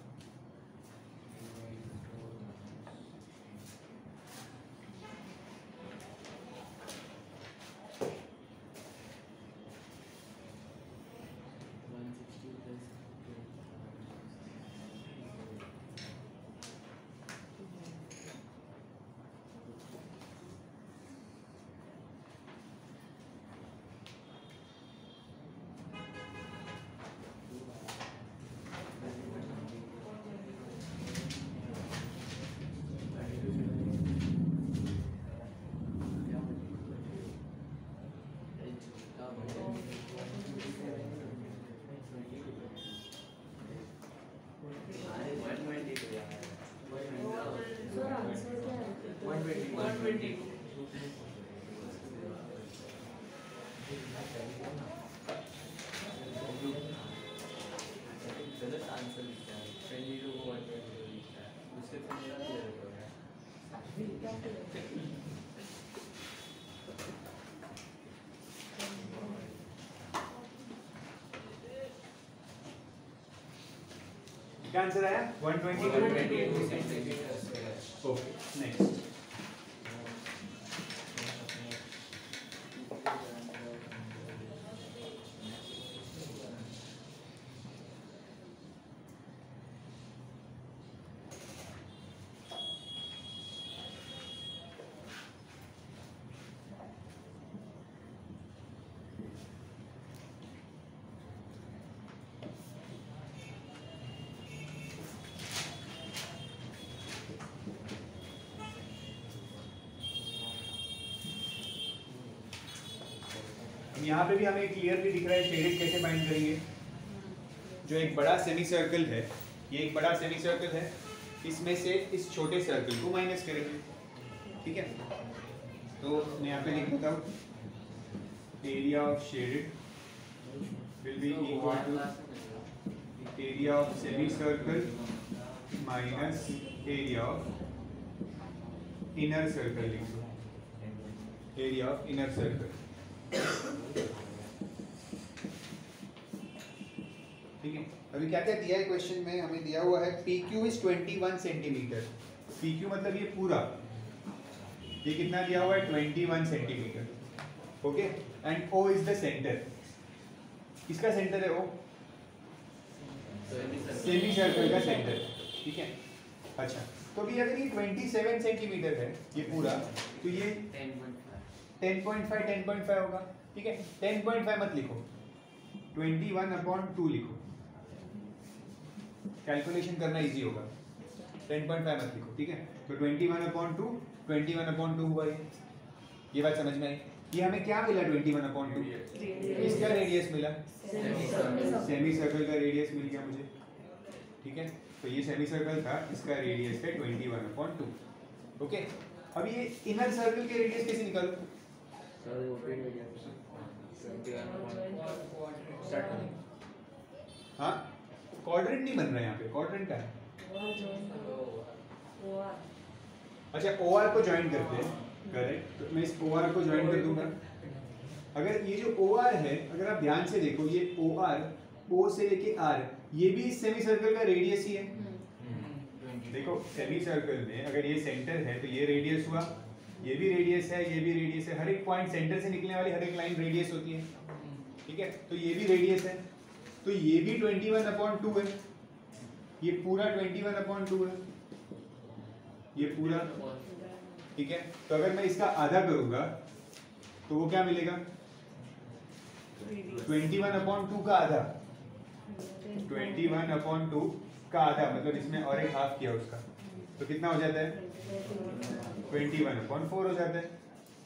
Speaker 1: क्या आंसर आया? 120 सेंटीमीटर. Okay, next. यहाँ पे भी हमें क्लियरली दिख रहा है शेडेड कैसे फाइंड करेंगे. जो एक बड़ा सेमी सर्कल है, ये एक बड़ा सेमी सर्कल है, इसमें से इस छोटे सर्कल को माइनस करेंगे. ठीक है, तो मैं यहाँ पे लिख देता हूँ area of shaded will be equal to area of semi circle minus area of inner circle. लिख दो एरिया ऑफ इनर सर्कल. ठीक है, अभी क्या क्या दिया है क्वेश्चन में? हमें दिया हुआ है PQ इज 21 सेंटीमीटर. PQ मतलब ये पूरा, ये कितना दिया हुआ है? 21 centimetre. Okay, and O is the centre. किसका सेंटर है O? सेमी सर्कल का सेंटर, ठीक है। अच्छा, तो अभी अगर ये 27 सेंटीमीटर है ये पूरा, तो ये 10.5 होगा, ठीक है। 10.5 मत लिखो, 21/2 लिखो, कैलकुलेशन करना इजी होगा। 10.5 मत लिखो, ठीक है। तो 21/2 हुआ ये बात समझ में आई। ये हमें क्या मिला 21/2? इसका रेडियस मिला, सेमी सर्कल का रेडियस मिल गया मुझे, ठीक है। तो ये सेमी सर्कल था, इसका रेडियस है 21/2। ओके, अब ये इनर सर्कल के रेडियस कैसे निकालूं? हाँ, क्वाड्रेंट नहीं बन रहा है यहाँ पे, क्वाड्रेंट का है। अच्छा, OR को ज्वाइन करते हैं, करेक्ट। तो मैं इस OR को ज्वाइन कर दूंगा। अगर ये जो OR है, अगर आप ध्यान से देखो, ये OR, O से लेके R, ये भी इस सेमी सर्कल का रेडियस ही है। देखो, सेमी सर्कल में अगर ये सेंटर है तो ये रेडियस हुआ, ये भी रेडियस है, ये भी रेडियस है। हर एक पॉइंट सेंटर से निकलने वाली हर एक लाइन रेडियस होती है, ठीक है। तो ये भी रेडियस है, तो ये भी 21/2 है, ये पूरा 21/2 है, ये पूरा, ठीक है। तो अगर मैं इसका आधा करूंगा तो वो क्या मिलेगा? 21/2 का आधा, 21/2 का आधा, मतलब इसमें और एक हाफ किया उसका, तो कितना हो जाता है? 21/4 हो जाता है।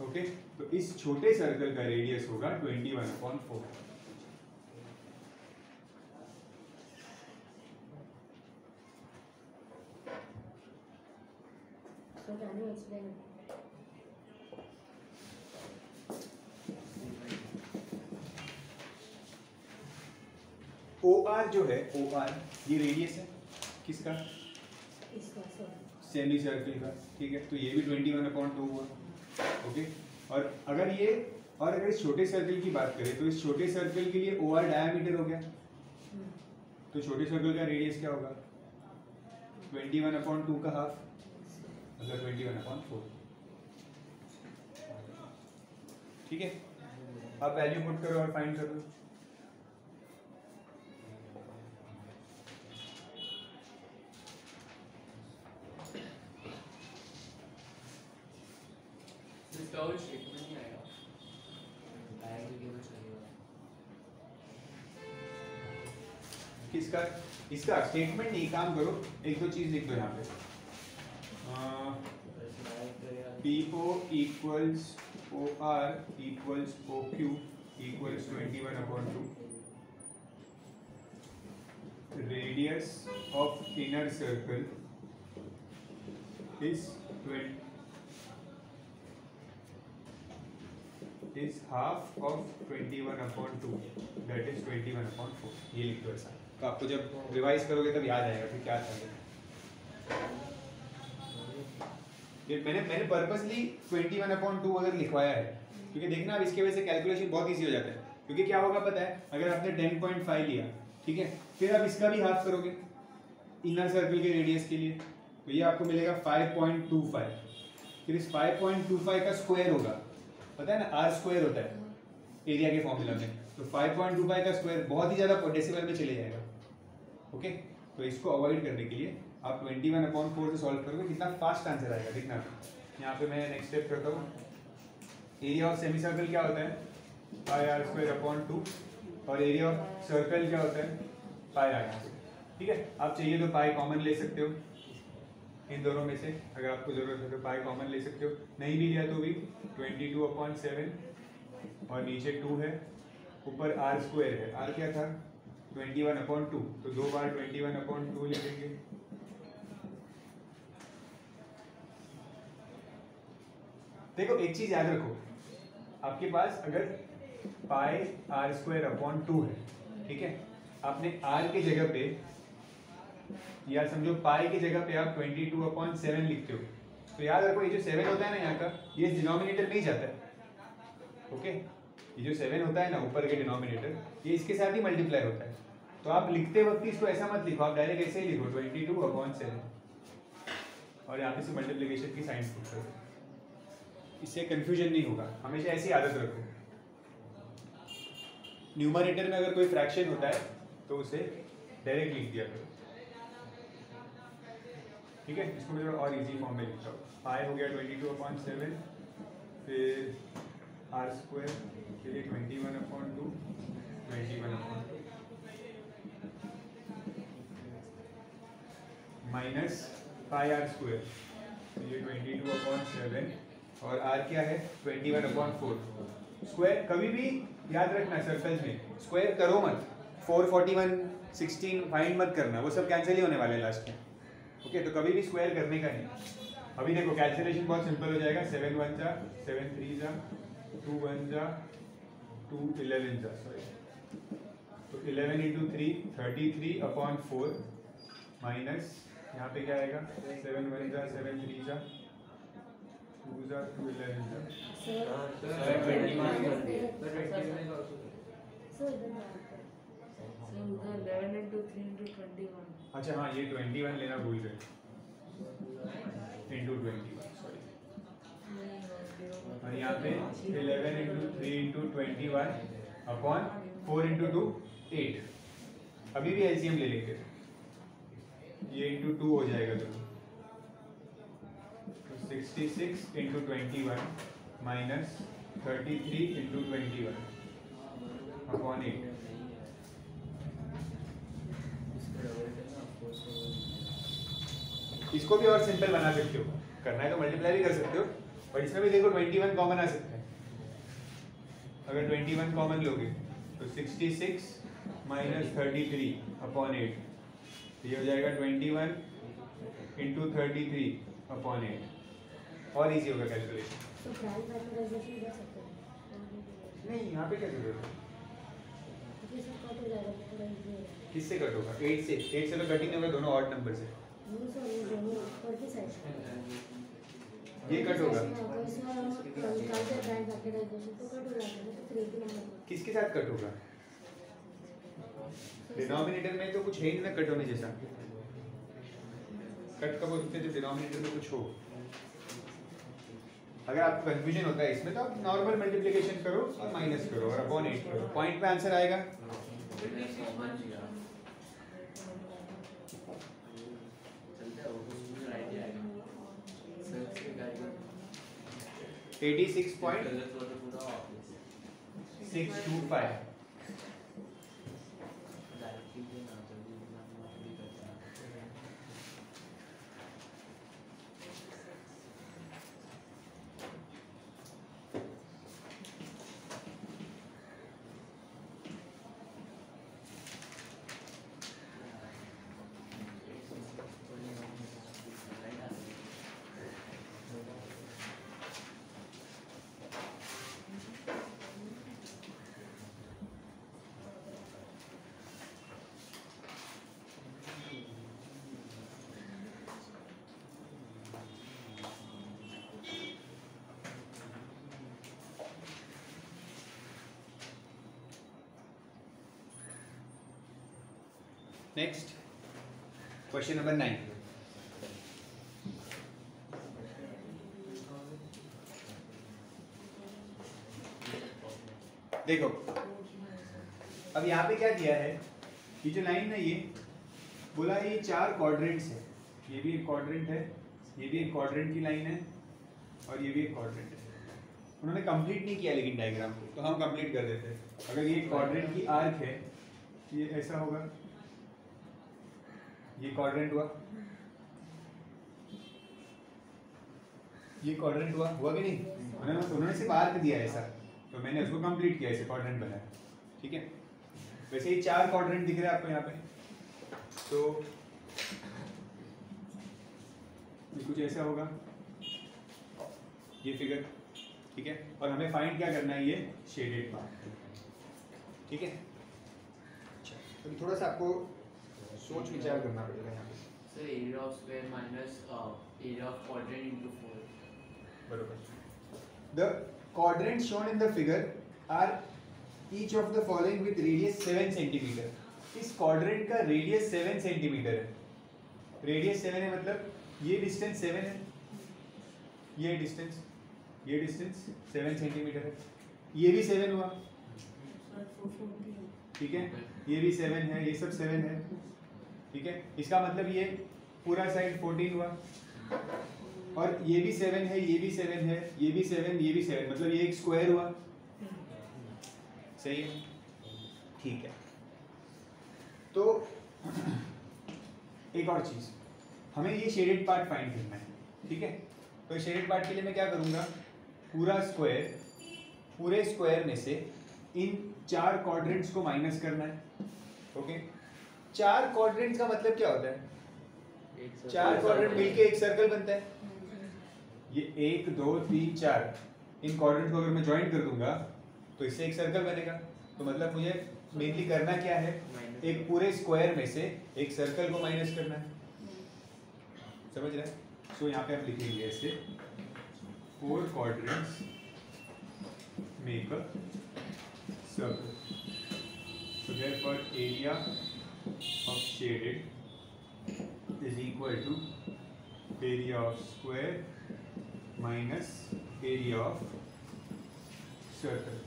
Speaker 1: ओके, तो इस छोटे सर्कल का रेडियस होगा 21/4।
Speaker 2: So can you explain it?
Speaker 1: OR जो है, OR ये रेडियस है किसका?
Speaker 2: इसका सर
Speaker 1: सेमी सर्कल का, ठीक है। तो ये भी 21/2 हुआ, ओके। और अगर इस छोटे सर्कल की बात करें तो इस छोटे सर्कल के लिए OR डायमीटर हो गया, तो छोटे सर्कल का रेडियस क्या होगा? 21/2 का हाफ, मतलब 21/4, ठीक है। आप वैल्यू पुट करो और फाइंड करो। किसका? इसका स्टेटमेंट नहीं, काम करो, एक दो चीज लिख दो यहाँ पे। PO equals OR equals OQ equals 21/2. Radius of inner circle is half of 21/2, that is 21/4। ये लिख दो ऐसा, तो आपको जब रिवाइज करोगे तब याद आएगा कि क्या था। मैंने पर्पसली 21/2 अगर लिखवाया है, क्योंकि देखना अब इसके वजह से कैलकुलेशन बहुत इजी हो जाता है। क्योंकि क्या होगा पता है, अगर आपने 10.5 लिया, ठीक है, फिर आप इसका भी हाफ करोगे इनर सर्कल के रेडियस के लिए, तो ये आपको मिलेगा 5.25। फिर इस 5.25 का स्क्वायर होगा, पता है ना, R² होता है एरिया के फॉर्मूला में, तो 5.25 का स्क्वायर बहुत ही ज़्यादा डेसिमल में चले जाएगा। ओके, तो इसको अवॉइड करने के लिए आप 21/4 से सॉल्व करोगे, कितना फास्ट आंसर आएगा। देखना, यहाँ पे मैं नेक्स्ट स्टेप करता हूँ। एरिया ऑफ सेमी सर्कल क्या होता है? πr²/2, और एरिया ऑफ सर्कल क्या होता है? πr²। ठीक है, आप चाहिए तो पाई कॉमन ले सकते हो इन दोनों में से, अगर आपको जरूरत है तो पाई कॉमन ले सकते हो, नहीं भी लिया तो भी 22/7, और नीचे 2 है, ऊपर r² है। r क्या था? 21/2, तो 2 बार 21/2 लिखेंगे। देखो एक चीज याद रखो, आपके पास अगर πr²/2 है, ठीक है, आपने r की जगह पे, या समझो पाई की जगह पे आप 22/7 लिखते हो, तो याद रखो ये जो 7 होता है ना यहाँ का, ये डिनोमिनेटर में ही जाता है। ओके, ये जो 7 होता है ना ऊपर के डिनोमिनेटर, ये इसके साथ ही मल्टीप्लाई होता है। तो आप लिखते वक्त इसको ऐसा मत लिखो, आप डायरेक्ट ऐसे ही लिखो 22/7, और यहाँ पे से मल्टीप्लिकेशन की साइन पुट करो, इससे कंफ्यूजन नहीं होगा। हमेशा ऐसी आदत रखो, न्यूमरेटर में अगर कोई फ्रैक्शन होता है तो उसे डायरेक्ट लिख दिया करो, ठीक है। इसको मैं थोड़ा और इजी फॉर्म में लिखता हूँ। पाई हो गया 22/7, फिर आर स्क्वायर, फिर ये 21/2, 21/2 माइनस पाई आर स्क्वायर, तो ये 22/7 और आर क्या है 21/4। स्क्वायर कभी भी याद रखना सर्कल्स में स्क्वायर करो मत, 4, 41, 16 फाइंड मत करना, वो सब कैंसिल ही होने वाले हैं लास्ट में, ओके। तो कभी भी स्क्वायर करने का नहीं। अभी देखो कैलकुलेशन बहुत सिंपल हो जाएगा, 7 1 जा 7 3 जा 2 1 जा 2 11 जा, सॉरी, तो 11 × 3 33/4 माइनस यहाँ पे क्या आएगा 7 1 जा 7 3 जा 2 जा 2 11 जा।
Speaker 2: सर
Speaker 3: सर 21 कर दिए।
Speaker 2: सर इधर
Speaker 5: उधर 11 × 3 × 21।
Speaker 1: अच्छा हाँ, ये 21 लेना भूल गए, इंटू 21, सॉरी। और यहाँ पे 11 × 3 × 21/4 × 2 8। अभी भी एलसीएम ले लेंगे, ये इंटू 2 हो जाएगा तो 66 × 21 माइनस 33 × 21/8। इसको भी और सिंपल बना सकते हो, करना है तो मल्टीप्लाई भी कर सकते हो, और इसमें भी देखो 21 कॉमन आ सकता है। अगर 21 कॉमन लोगे तो 66 माइनस 33/8, ये हो जाएगा 21 × 33/8। और इजी होगा कैलकुलेशन।
Speaker 2: तो प्राइम फैक्टराइजेशन कर सकते हैं
Speaker 1: नहीं, यहाँ पे क्या जरूरत है,
Speaker 2: ये सब कट हो जाएगा, थोड़ा इजी है।
Speaker 1: किससे कट होगा 8 से? 8 से तो कट ही नहीं होगा, दोनों ऑड नंबर से।
Speaker 2: नहीं सर, ये दोनों ऊपर की साइड
Speaker 1: ये कट होगा,
Speaker 2: इसमें हम निकालते हैं प्राइम फैक्टराइजेशन तो कट हो जाता है, तो 3 के नंबर
Speaker 1: किसके साथ कट होगा? डिनोमिनेटर में तो कुछ है ही नहीं ना कट होने जैसा। कट कब होते हैं? जब डिनोमिनेटर में कुछ हो। अगर आपको कंफ्यूजन होता है इसमें तो आप नॉर्मल मल्टीप्लिकेशन करो और माइनस करो और अपॉन 8 करो, पॉइंट पे आंसर आएगा। 86.625। Next question number 9। देखो अब यहाँ पे क्या किया है, ये जो लाइन है ये बोला ये 4 क्वाड्रेंट्स है, ये भी एक क्वाड्रेंट है, ये भी एक क्वाड्रेंट की लाइन है और ये भी एक क्वाड्रेंट है। उन्होंने कंप्लीट नहीं किया लेकिन डायग्राम को, तो हम कंप्लीट कर देते हैं। अगर ये क्वाड्रेंट की आर्क है, ये ऐसा होगा, ये क्वाड्रेंट हुआ, ये क्वाड्रेंट हुआ कि नहीं? उन्होंने सिर्फ आर्क दिया ऐसा, तो मैंने उसको कंप्लीट किया, ऐसे क्वाड्रेंट बनाया, ठीक है। वैसे ये 4 क्वाड्रेंट दिख रहे हैं आपको यहाँ पे, तो ये कुछ ऐसा होगा ये फिगर, ठीक है। और हमें फाइंड क्या करना है, ये शेडेड पार्ट, ठीक है। तो थोड़ा सा आपको सोच विचार करना पड़ेगा यहाँ पे।
Speaker 4: Sir area of square minus area of quadrant into 4।
Speaker 1: बरोबर। The quadrants shown in the figure are each of the following with radius 7 centimeter. इस quadrant का radius 7 centimeter है। Radius 7 है मतलब ये distance 7 है, ये distance 7 centimeter है, ये भी 7 हुआ, ठीक है, ये भी 7 है, ये सब 7 है, ठीक है, इसका मतलब ये पूरा साइड 14 हुआ, और ये भी 7 है, ये भी 7 है, ये भी 7, ये भी 7, मतलब ये एक स्क्वायर हुआ। सही है, ठीक है। तो एक और चीज, हमें ये शेडेड पार्ट फाइंड करना है, ठीक है। तो शेडेड पार्ट के लिए मैं क्या करूंगा, पूरा स्क्वायर, पूरे स्क्वायर में से इन 4 क्वाड्रेंट्स को माइनस करना है। ओके, 4 क्वाड्रेंट्स का मतलब क्या होता है, 4 क्वाड्रेंट मिलके एक सर्कल बनता है। ये 1 2 3 4, इन क्वाड्रेंट को अगर मैं ज्वाइन कर दूंगा तो इससे एक सर्कल बनेगा। तो मतलब मुझे मेनली करना क्या है, एक पूरे स्क्वायर में से एक सर्कल को माइनस करना है, समझ रहे हैं। सो यहाँ पे हम लिखेंगे ऐसे 4 quadrants make a circle, so therefore area of shaded is equal to area of square minus area of circle.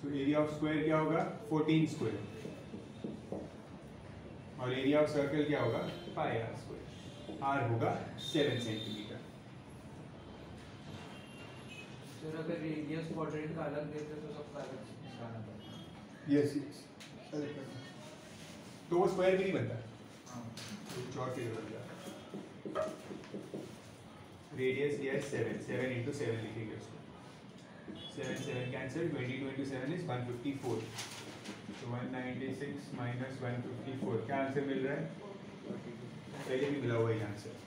Speaker 1: So area of square क्या होगा, 14 स्क्वायर, और एरिया ऑफ सर्कल क्या होगा, पाई आर स्क्वायर, आर होगा 7 सेंटीमीटर।
Speaker 3: सर अगर radius quadrant का अलग देते तो सबका अलग निकालना पड़ता।
Speaker 1: यस यस, तो वो स्क्वायर भी नहीं बनता, चौक की बनता। रेडियस दिया है 7, 7 into 7 लिखेंगे उसको, 7 7 कैंसिल, 22 into 7 is 154, तो 196 minus 154, क्या आंसर मिल रहा है, पहले भी मिला हुआ है answer.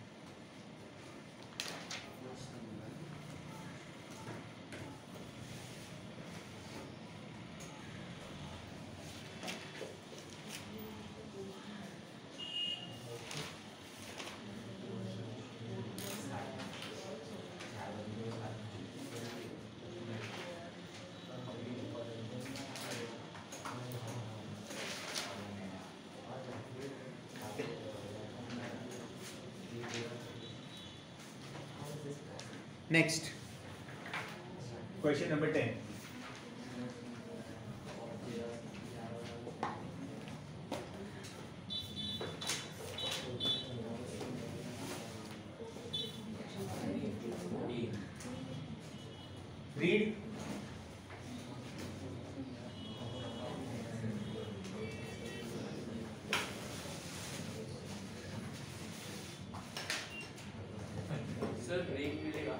Speaker 1: Next, question number 10. Read.
Speaker 4: Sir break मिलेगा।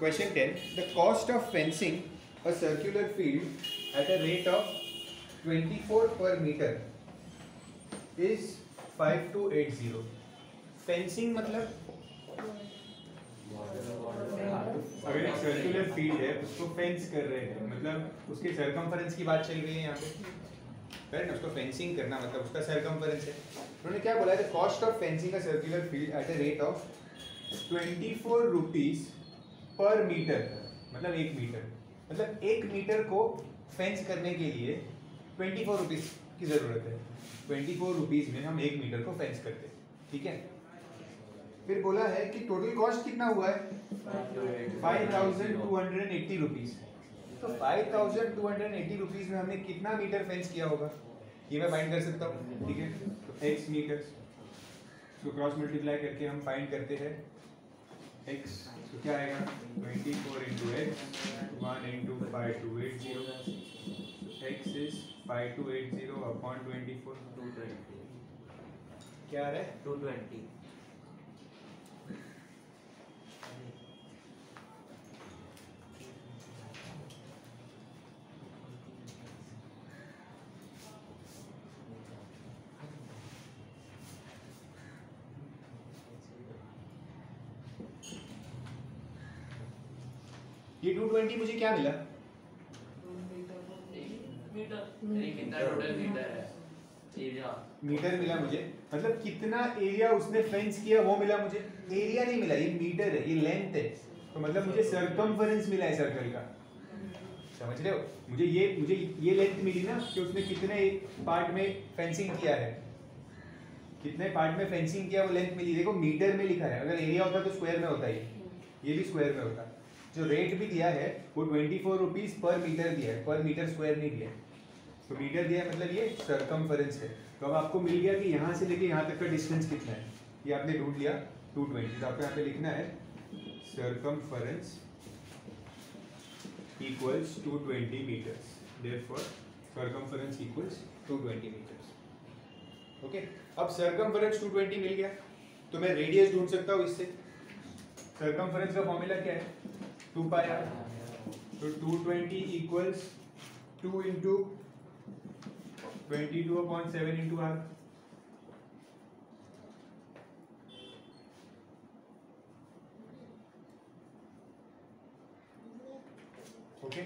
Speaker 1: Question 10. The cost of fencing a circular field at a rate of 24 per meter is 5280. Fencing मतलब अगर एक सर्कुलर फील्ड है उसको फेंस कर रहे हैं, मतलब उसके सर्कमफरेंस की बात चल रही है यहाँ पे, करेक्ट ना, उसको फेंसिंग करना मतलब उसका सर्कमफरेंस है। उन्होंने क्या बोला है, cost of fencing a circular field at a rate of 24 rupees per metre, मतलब 1 मीटर, मतलब 1 मीटर को फेंस करने के लिए 24 रुपीज की जरूरत है। 24 रुपीज में हम 1 मीटर को फेंस करते हैं, ठीक है। फिर बोला है कि टोटल कॉस्ट कितना हुआ है, 5280 रुपीज। तो 5280 रुपीज में हमने कितना मीटर फेंस किया होगा, ये मैं फाइंड कर सकता हूँ, ठीक है। तो x मीटर, तो क्रॉस मल्टीप्लाई करके हम फाइंड करते हैं x, तो क्या आएगा 24 into x, 1 into 5280, x is 5280 upon 24,
Speaker 4: 220
Speaker 1: क्या आ रहा है
Speaker 4: 220।
Speaker 1: ये 220 मुझे क्या मिला,
Speaker 4: नहीं कितना टोटल मीटर है एरिया
Speaker 1: मीटर मिला मुझे, मतलब कितना एरिया उसने फेंस किया वो मिला मुझे। एरिया नहीं मिला, ये मीटर है, ये लेंथ है, तो मतलब मुझे सरकमफेरेंस मिला है सर्कल का। समझ रहे हो? मुझे ये लेंथ मिली ना कि उसने कितने पार्ट में फेंसिंग किया है, कितने पार्ट में फेंसिंग किया वो लेंथ मिली। देखो मीटर में लिखा है, अगर एरिया होता तो स्क्वायर में होता, ये भी स्क्वायर में होता। जो रेट भी दिया है वो 24 रुपीज पर मीटर दिया है, पर मीटर स्क्वायर नहीं दिया है। तो मीटर दिया है मतलब ये सरकमफेरेंस है। तो अब आपको मिल गया कि यहाँ से लेके यहाँ तक का डिस्टेंस कितना है, ये आपने ढूंढ लिया 220। तो आपको यहाँ पे लिखना है circumference equals 220 meters. Therefore, circumference equals 220 meters. Okay? अब circumference 220 मिल गया, तो मैं रेडियस ढूंढ सकता हूँ इससे। circumference का फॉर्मूला क्या है? 2 pi r. तो 220 equals 2 into 22/7 into r. Okay,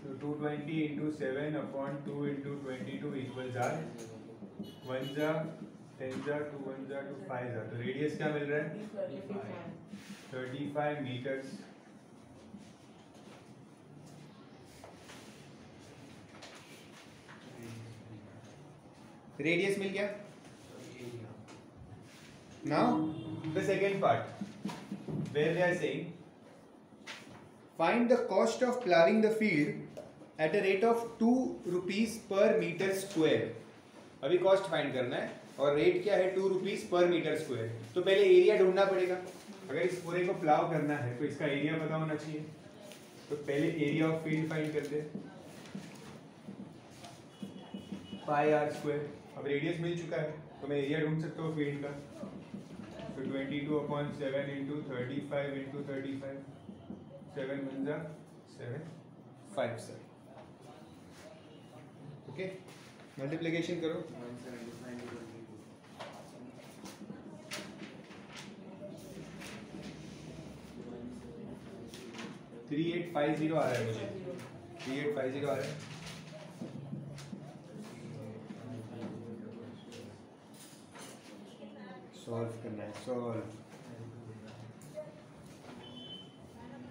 Speaker 1: so 220 into 7 upon 2 into 22 equals r. 1 जा 10 जा 2 1 जा 2 5 जा। तो रेडियस क्या मिल रहा है? 35 meters। रेडियस मिल गया। Now the second part where they are saying find the cost of ploughing the field at a rate of 2 rupees per meter square। अभी कॉस्ट फाइंड करना है और रेट क्या है 2 रुपीज पर मीटर स्क्वायर। तो पहले area ढूंढना पड़ेगा। अगर इस पूरे को प्लाव करना है तो इसका एरिया पता होना चाहिए। तो पहले एरिया ऑफ फील्ड फाइंड करते हैं, पाई आर स्क्वायर। अब रेडियस मिल चुका है तो मैं एरिया ढूंढ सकता हूँ फील्ड का। तो 22/7 into 35 into 35, 7 1 जा 7 5 सर। ओके, मल्टीप्लिकेशन करो। 3850 आ रहा है मुझे, 3850 आ रहा है। सॉल्व करना है, सॉल्व।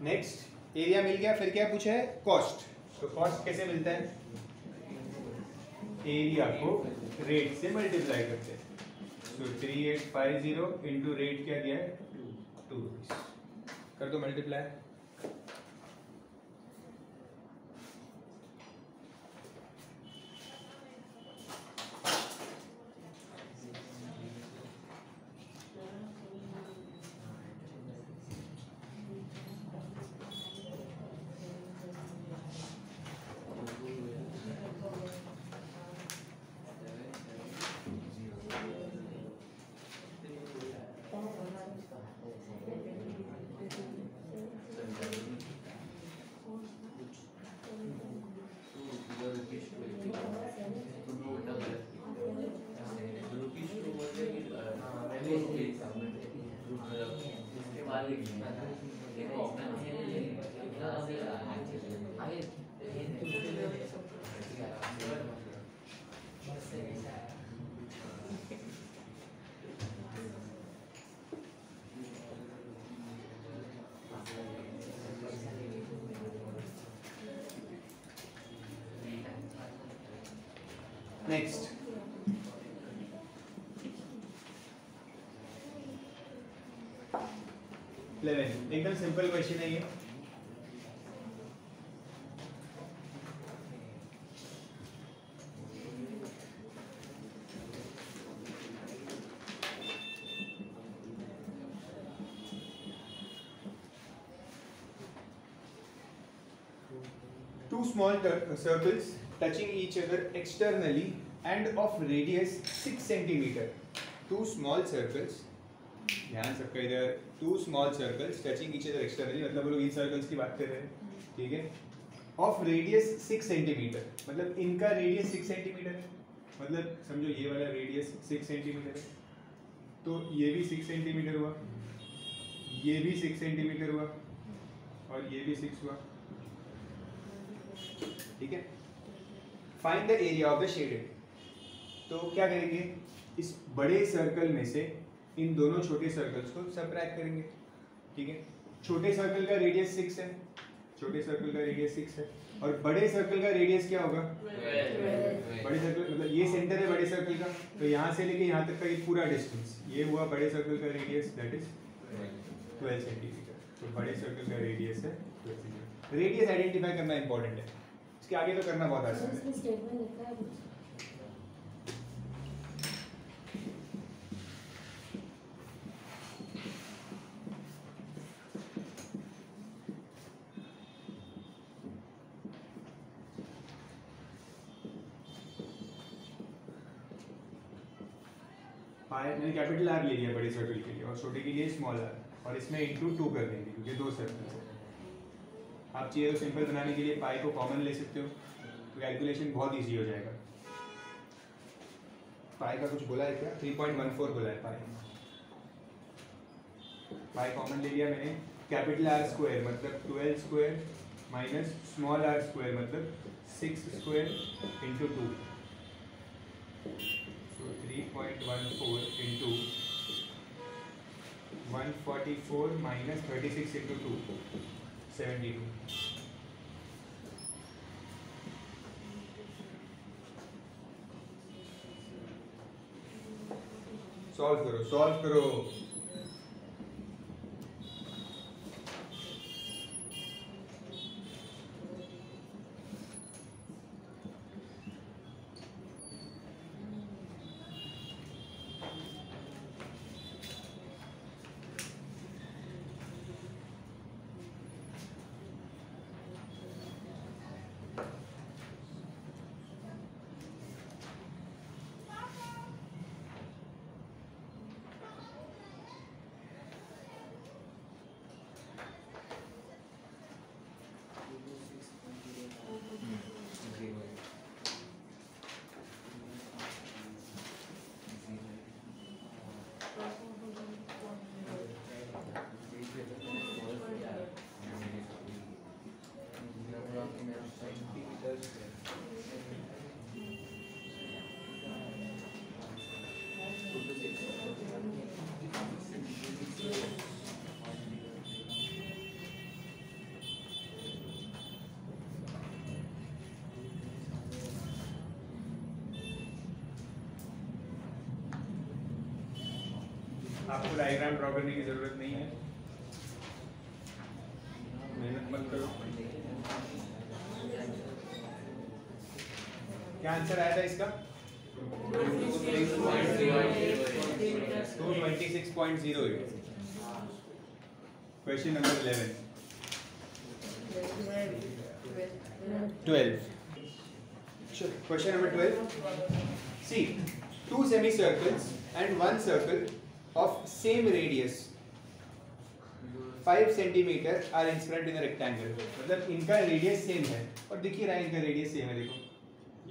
Speaker 1: नेक्स्ट एरिया मिल गया, फिर क्या पूछा है? कॉस्ट। तो कॉस्ट कैसे मिलता है? एरिया को रेट से मल्टीप्लाई करते हैं। तो 3850 इंटू रेट क्या दिया है? 2 रुपीज। कर दो मल्टीप्लाई। नेक्स्ट एकदम सिंपल क्वेश्चन है ये। Two small circles touching each other externally and of radius 6 centimeter. Two small circles, ध्यान सबका इधर, two small circles touching each other externally, मतलब वो लोग इन सर्कल्स की बात कर रहे हैं, ठीक है। of radius 6 centimeter, मतलब इनका रेडियस 6 सेंटीमीटर है, मतलब समझो ये वाला रेडियस 6 सेंटीमीटर है, तो ये भी 6 सेंटीमीटर हुआ, ये भी 6 सेंटीमीटर हुआ और ये भी 6 हुआ, ठीक है। Find the area of the shaded. तो क्या करेंगे, इस बड़े सर्कल में से इन दोनों छोटे सर्कल्स को सबट्रैक्ट करेंगे। ठीक है, छोटे सर्कल का रेडियस 6 है, छोटे सर्कल का रेडियस 6 है, और बड़े सर्कल का रेडियस क्या होगा? बड़े सर्कल मतलब ये सेंटर है बड़े सर्कल का, तो यहाँ से लेके यहाँ तक का ये पूरा डिस्टेंस, ये हुआ बड़े सर्कल का रेडियस, दैट इज 12 सेंटीमीटर। तो बड़े सर्कल का रेडियस है 12 सेंटीमीटर। रेडियस आइडेंटिफाई करना इंपॉर्टेंट है, इसके आगे तो करना बहुत आसान है।
Speaker 2: इसमें स्टेटमेंट लिखा है कुछ?
Speaker 1: पाई मैंने कैपिटल आर ले लिया बड़े सर्कल के लिए और छोटे के लिए स्मॉल आर, और इसमें इंटू 2 कर देंगे क्योंकि दो सर्कल है। आप चाहिए तो सिंपल बनाने के लिए पाई को कॉमन ले सकते हो, तो कैलकुलेशन बहुत इजी हो जाएगा। पाई का कुछ बोला है क्या? 3.14 बोला है पाई। पाई कॉमन ले लिया मैंने, कैपिटल आर स्क्वायर मतलब 12 square minus small R square मतलब 6 square into 2। 3.14 into 144 minus 36 into 2, 72. Solve करो, सॉल्व करो। आपको डायग्राम ड्रॉ करने की जरूरत नहीं है, मेहनत मत करो। क्या आंसर आया था इसका? 226.08। Question number 12। Question number 12. See, two semicircles and one circle of same radius 5 centimeter are inscribed in a rectangle. मतलब इनका रेडियस सेम है, और दिख ही रहा है इनका रेडियस सेम है। देखो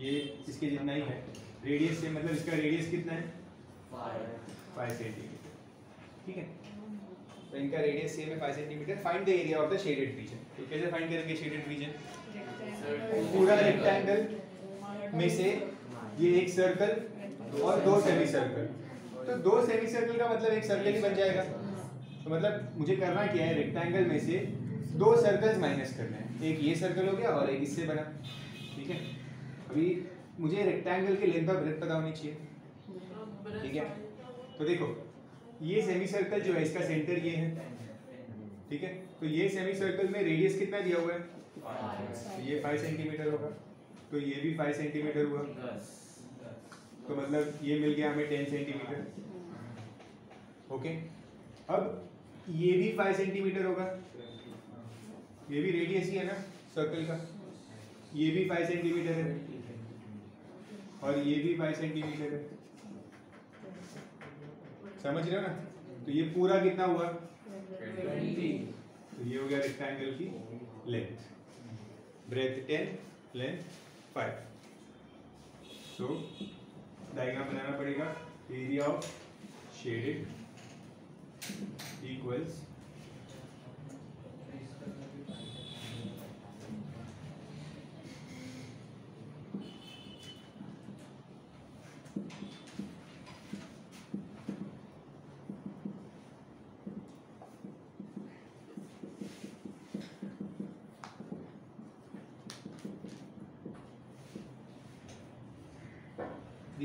Speaker 1: ये इसके जितना ही है, रेडियस सेम मतलब इसका रेडियस कितना है? 5 सेंटीमीटर। ठीक है, तो इनका रेडियस सेम है 5 centimetre. Find the area of the shaded region. तो कैसे फाइंड करेंगे शेडेड रीजन? पूरा रेक्टेंगल में से ये एक सर्कल और दो सेमी सर्कल, तो दो सेमी सर्कल का मतलब एक सर्कल ही बन जाएगा। तो मतलब मुझे करना क्या है, रेक्टेंगल में से दो सर्कल्स माइनस करना है, एक ये सर्कल हो गया और एक इससे बना। ठीक है, अभी मुझे रेक्टेंगल की लेंथ और ब्रेड्थ पता होनी चाहिए। ठीक है, तो देखो ये सेमी सर्कल जो है इसका सेंटर ये है। ठीक है, तो ये सेमी सर्कल में रेडियस कितना दिया हुआ है? तो ये 5 सेंटीमीटर होगा, तो ये भी 5 सेंटीमीटर हुआ, तो मतलब ये मिल गया हमें 10 सेंटीमीटर। ओके, अब ये भी 5 सेंटीमीटर होगा, ये भी रेडियस ही है ना सर्कल का, ये भी 5 सेंटीमीटर है और ये भी 5 सेंटीमीटर है। समझ रहे हो ना? तो ये पूरा कितना हुआ? 20। तो ये हो गया रेक्टेंगल की लेंथ, ब्रेथ 10, लेंथ 5। सो डायग्राम बनाना पड़ेगा। एरिया ऑफ शेडेड इक्वल्स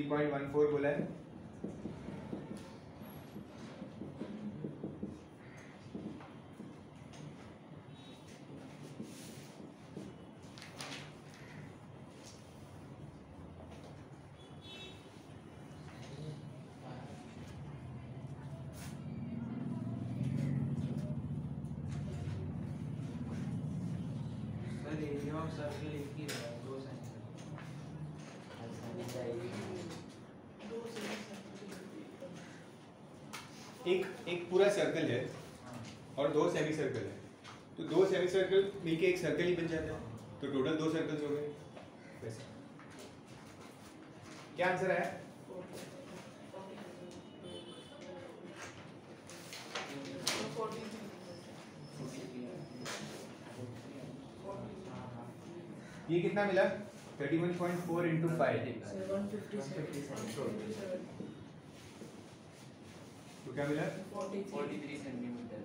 Speaker 1: 3.14 बोला है।
Speaker 3: सर एरिया ऑफ सर्कल एक ही रहा है, 2 सेंटीमीटर।
Speaker 1: एक पूरा सर्कल है और 2 सेमी सर्कल है, तो 2 सेमी सर्कल मिलके एक सर्कल ही बन जाता है, तो टोटल 2 सर्कल्स हो गए। वैसे क्या आंसर आया? ये कितना मिला? 31.4 into 5,
Speaker 5: 157.
Speaker 1: तो क्या मिला?
Speaker 4: 43 सेंटीमीटर।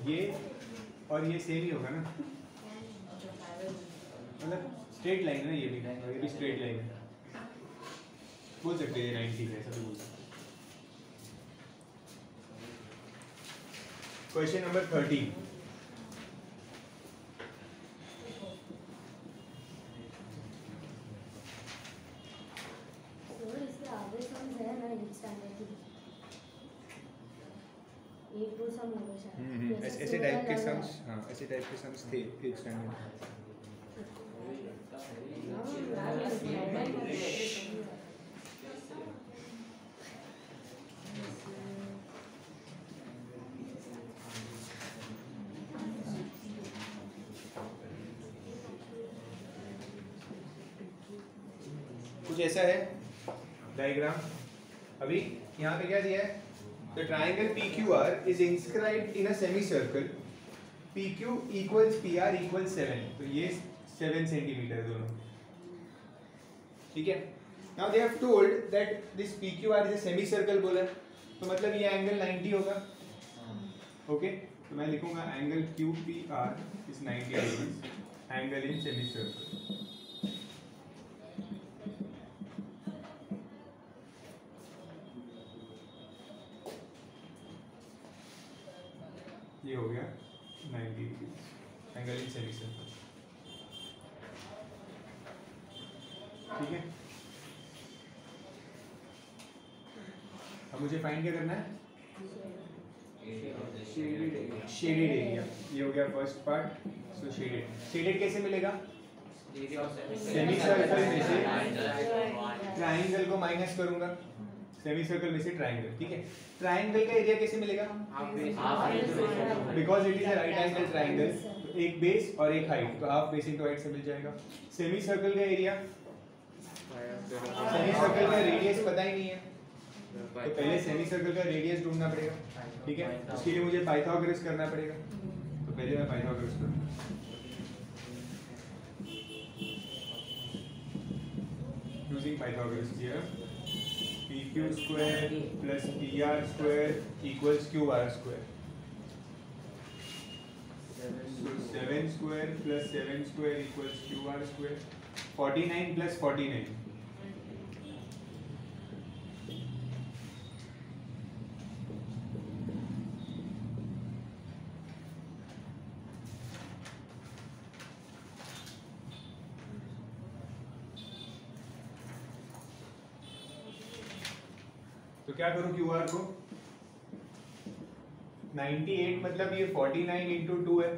Speaker 1: ये और ये सेम ही होगा ना, मतलब स्ट्रेट लाइन है, ये भी स्ट्रेट लाइन है, बोल सकते हैं 90 है, ऐसा भी बोल सकते हैं। Question number 13।
Speaker 2: सर इसके आगे सम्स है ना एट स्टैंडर्ड की, 8 2 सम होगा शायद।
Speaker 1: ऐसे टाइप के सम्स, हाँ ऐसे टाइप के सम्स थे 8 स्टैंडर्ड। कुछ ऐसा है डायग्राम। अभी यहाँ पे क्या दिया है? The triangle PQR is inscribed in a semicircle. PQ equals PR equals 7. तो ये 7 सेंटीमीटर दोनों, ठीक है। Now they have told that this PQR is a semicircle बोला, तो मतलब ये एंगल 90 होगा, ओके। तो मैं लिखूंगा angle QPR is 90 degrees, angle in semicircle। ये हो गया 90 डिग्री एंगल इन सेमीसर्कल, ठीक है। अब मुझे फाइंड क्या करना है? Shaded area. ये हो गया फर्स्ट पार्ट। सो शेडेड कैसे मिलेगा? सेमी सर्कल में से ट्राइंगल को माइनस करूंगा, सेमी सर्कल में से ट्राइंगल, ठीक है। ट्राइंगल का एरिया कैसे मिलेगा? Because it is a right angle triangle, तो एक बेस और एक हाइट, तो हाफ बेस इनटू हाइट से मिल जाएगा। सेमी सर्कल का एरिया, सेमी सर्कल का रेडियस पता ही नहीं है, तो पहले सेमी सर्कल का रेडियस ढूंढना पड़ेगा, ठीक है। उसके लिए मुझे पाइथागोरस करना पड़ेगा, तो पहले मैं पाइथागोरस करूंगा। Using Pythagoras theorem, PQ square plus PR square equals QR square. So 7 square plus 7 square equals QR square. 49 plus 49. तो क्या करूं QR को? 98 मतलब ये 49 इंटू 2 है,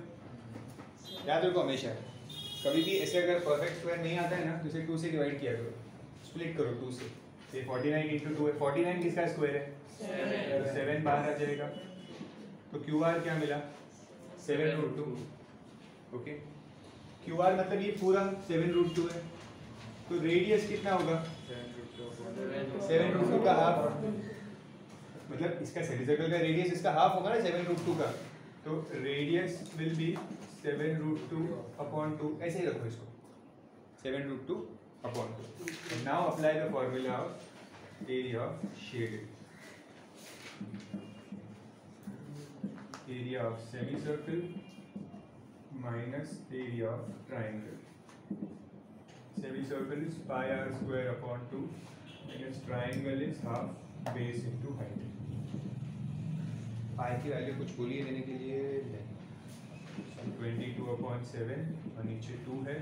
Speaker 1: याद रखो हमेशा। कभी भी ऐसे अगर परफेक्ट स्क्वायर नहीं आता है ना, तो इसे 2 से डिवाइड किया करो, स्प्लिट करो 2 से, ये 49 इंटू 2 है, 49 किसका स्क्वायर है? 7 बाहर आ जाएगा, तो क्यू आर क्या मिला? 7√2। ओके, क्यू आर मतलब ये पूरा 7√2 है, तो रेडियस कितना होगा? 7√2 का हाफ, मतलब इसका सेमिसर्कल का रेडियस इसका हाफ होगा ना 7√2 का, तो रेडियस विल बी 7√2/2, ऐसे ही रखो इसको 7√2/2। Now apply the formula of area of shaded, area of semicircle minus area of triangle. Semicircle is pi r²/2 and its triangle is half base into height। पाई की value कुछ बोली है देने के लिए? 22/7 और नीचे 2 है।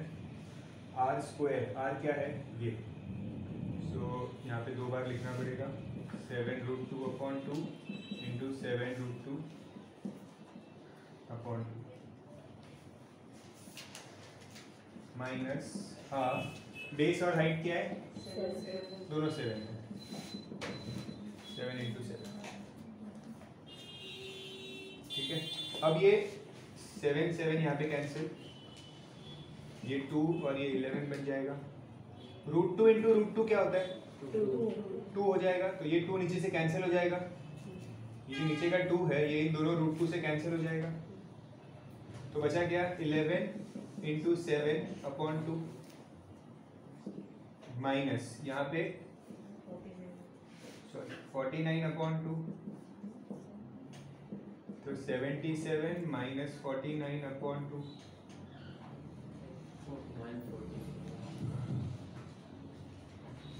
Speaker 1: r², r क्या है? ये, सो यहाँ पे 2 बार लिखना पड़ेगा, 7√2/2 इंटू 7√2/2 माइनस हाफ, बेस और हाइट क्या है? दोनों 7 है, 7 इंटू 7, ठीक है। अब ये 7 यहाँ पे कैंसिल, ये 2 और ये 11 बन जाएगा। √2 इंटू √2 क्या होता है? 2 हो जाएगा, तो ये 2 नीचे से कैंसिल हो जाएगा, ये जो नीचे का 2 है ये इन दोनों √2 से कैंसिल हो जाएगा, तो बचा क्या? 11 इंटू 7/2 माइनस यहाँ पे 49/2, तो 77 माइनस 49/2,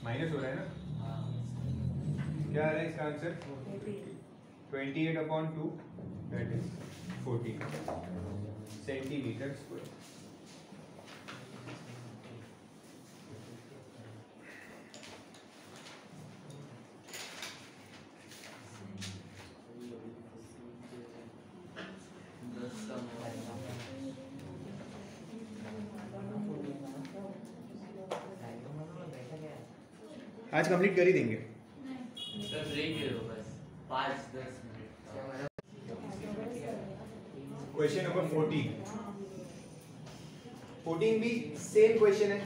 Speaker 1: माइनस हो रहा है ना? क्या आ रहा है इसका answer? 28/2, that is 14 centimetre square. आज कंप्लीट कर ही देंगे।
Speaker 4: सर ब्रेक दे दो बस 5-10 मिनट।
Speaker 1: क्वेश्चन नंबर 14 भी सेम क्वेश्चन है,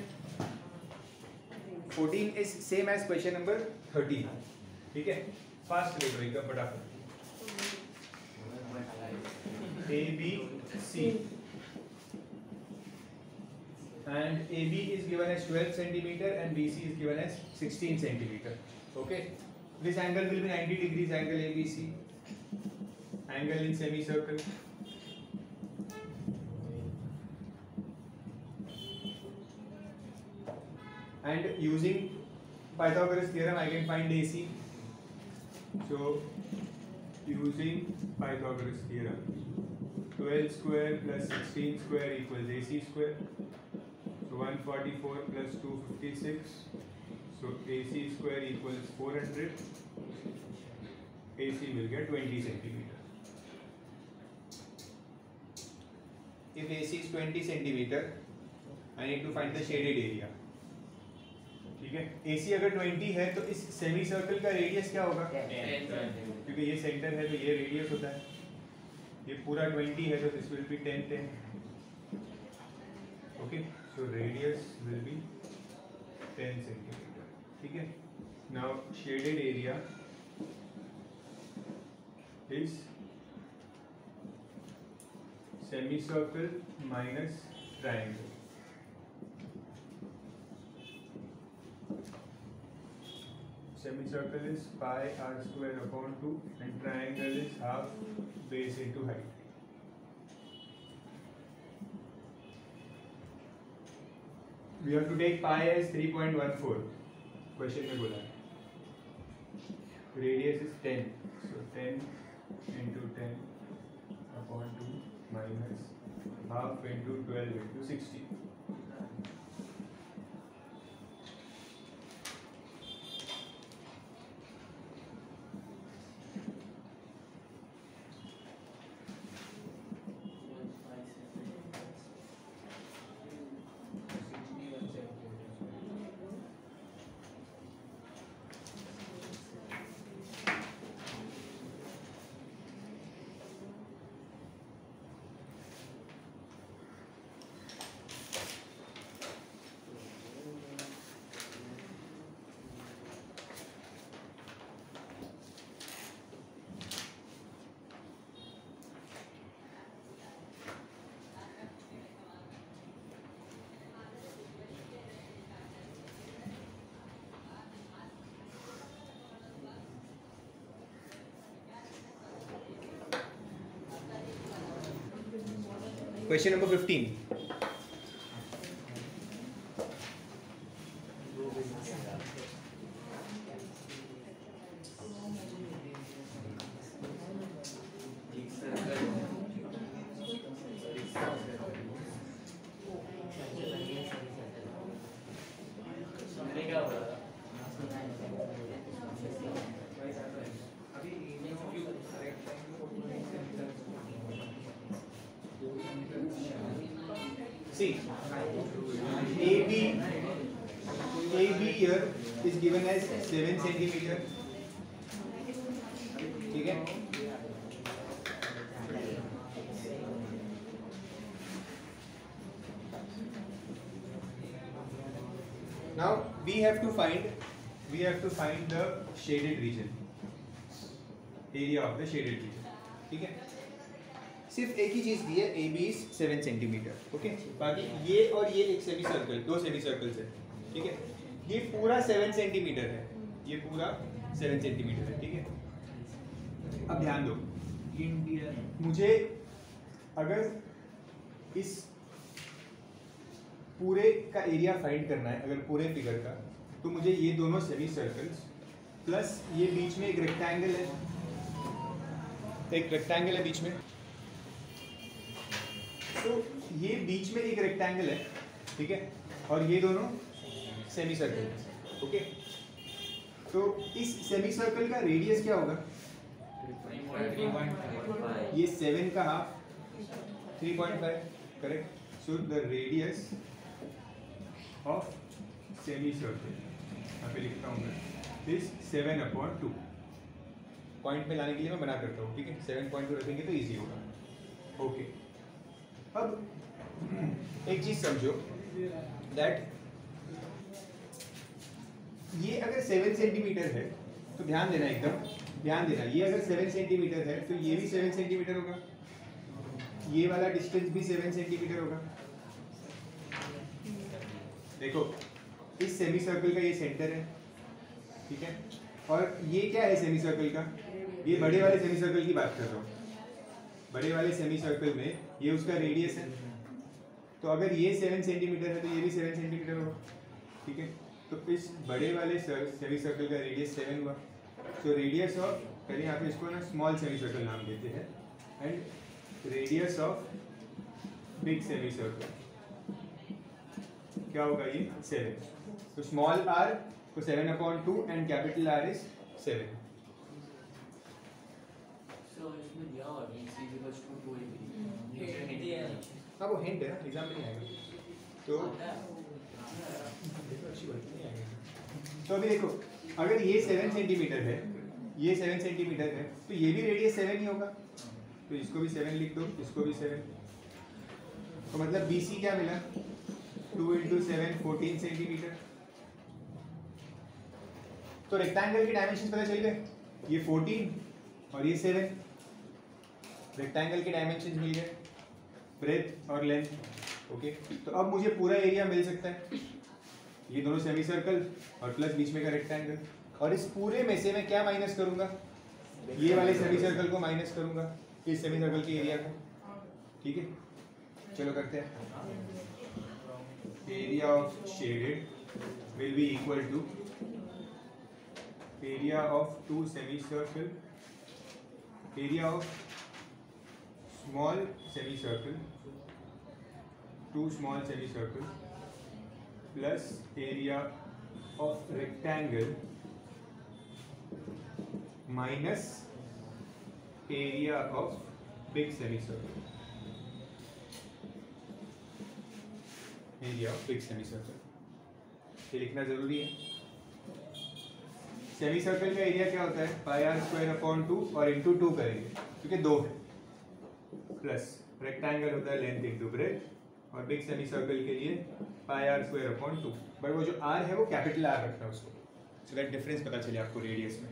Speaker 1: 14 is same as question number 13, ठीक है। फास्ट ले लो एकदम फटाफट। ABC and AB is given as 12 centimeter and BC is given as 16 centimeter. Okay, this angle will be 90 degrees, angle ABC, angle in semicircle. And using Pythagoras theorem I can find AC. So using Pythagoras theorem, 12 square plus 16 square equals AC square. So 144 plus 256. So AC square equals 400. AC will get 20 centimeter. If AC is 20 centimeter, I need to find the shaded area. ठीक है, AC अगर 20 है तो इस semi circle का radius क्या होगा?
Speaker 4: 10
Speaker 1: क्योंकि ये सेंटर है तो ये रेडियस होता है, ये पूरा 20 है तो this will be 10. Okay, so radius will be 10 centimetre, ठीक है। Now shaded area is semi circle minus triangle. Semicircle is pi r²/2 and triangle is half base into height. We have to take pi as 3.14. Question में बोला है. Radius is 10, so 10 into 10/2 minus half into 12 into 60. Question number 15. See, AB here is given as 7 centimeter. ठीक है. Now we have to find the shaded region, area of the shaded region. ठीक है. सिर्फ एक ही चीज दी है, AB is 7 सेंटीमीटर. ओके, बाकी ये और ये एक सेमी सर्कल, दो सेमी सर्कल्स है. ठीक है, ये पूरा 7 सेंटीमीटर है, ये पूरा 7 सेंटीमीटर है. ठीक है. अब ध्यान दो, मुझे अगर इस पूरे का एरिया फाइंड करना है, अगर पूरे फिगर का, तो मुझे ये दोनों सेमी सर्कल्स प्लस ये बीच में एक रेक्टेंगल है, एक रेक्टेंगल है बीच में, तो ये बीच में एक रेक्टेंगल है. ठीक है, और ये दोनों सेमी सर्कल है. ओके, तो इस सेमी सर्कल का रेडियस क्या होगा? ये 7 का half 3.5. Correct. So the radius of semi circle, यहाँ पे लिखता हूँ मैं, इज 7/2. पॉइंट में लाने के लिए मैं बना करता हूँ. ठीक है, 7.2 रखेंगे तो इजी होगा. ओके, अब एक चीज समझो, दैट ये अगर 7 सेंटीमीटर है तो ध्यान देना, एकदम ध्यान देना, ये अगर 7 सेंटीमीटर है तो ये भी 7 सेंटीमीटर होगा, ये वाला डिस्टेंस भी 7 सेंटीमीटर होगा. देखो, इस सेमी सर्कल का ये सेंटर है. ठीक है, और ये क्या है सेमी सर्कल का? ये बड़े वाले सेमी सर्कल की बात कर रहा हूँ. बड़े वाले सेमी सर्कल में ये उसका रेडियस है, तो अगर ये 7 सेंटीमीटर है तो ये भी 7 सेंटीमीटर होगा. ठीक है, तो इस बड़े वाले सेमी सर्कल का रेडियस 7 हुआ. तो रेडियस ऑफ, पहले यहाँ पे इसको ना स्मॉल सेमी सर्कल नाम देते हैं, and radius of big semi circle क्या होगा? ये 7. तो स्मॉल r को 7/2 एंड कैपिटल R इज 7. हाँ, वो हिंट है ना, एग्जाम में नहीं आएगा. तो अच्छी बात नहीं आएगा. तो अभी देखो, अगर ये 7 सेंटीमीटर है, ये 7 सेंटीमीटर है, तो ये भी रेडियस 7 ही होगा. तो इसको भी 7 लिख दो, इसको भी 7. तो मतलब BC क्या मिला? 2 × 7 14 सेंटीमीटर. तो रेक्टेंगल के डायमेंशन पता चल गए, ये 14 और ये 7. रेक्टेंगल के डायमेंशन मिल गए, ब्रेथ और लेंथ. ओके, तो अब मुझे पूरा एरिया मिल सकता है, ये दोनों सेमी सर्कल और प्लस बीच में का रेक्टेंगल. और इस पूरे में से मैं क्या माइनस करूंगा? ये वाले सेमी सर्कल को माइनस करूंगा इस सेमी सर्कल के एरिया को. ठीक है, चलो करते हैं. Area of shaded will be equal to area of 2 semi circle, area of small semicircle, 2 small semicircle plus area of rectangle minus area of big semicircle. Area of big semicircle. ये लिखना जरूरी है. सेमी सर्कल का area क्या होता है? πr²/2 और into 2 करेंगे क्योंकि 2 है, प्लस रेक्टेंगल होता है लेंथ इंटू ब्रेथ, और बिग सेमी सर्कल के लिए πr²/2. बट वो जो r है वो कैपिटल R रखना है उसको, सो दैट डिफरेंस पता चले आपको रेडियस में.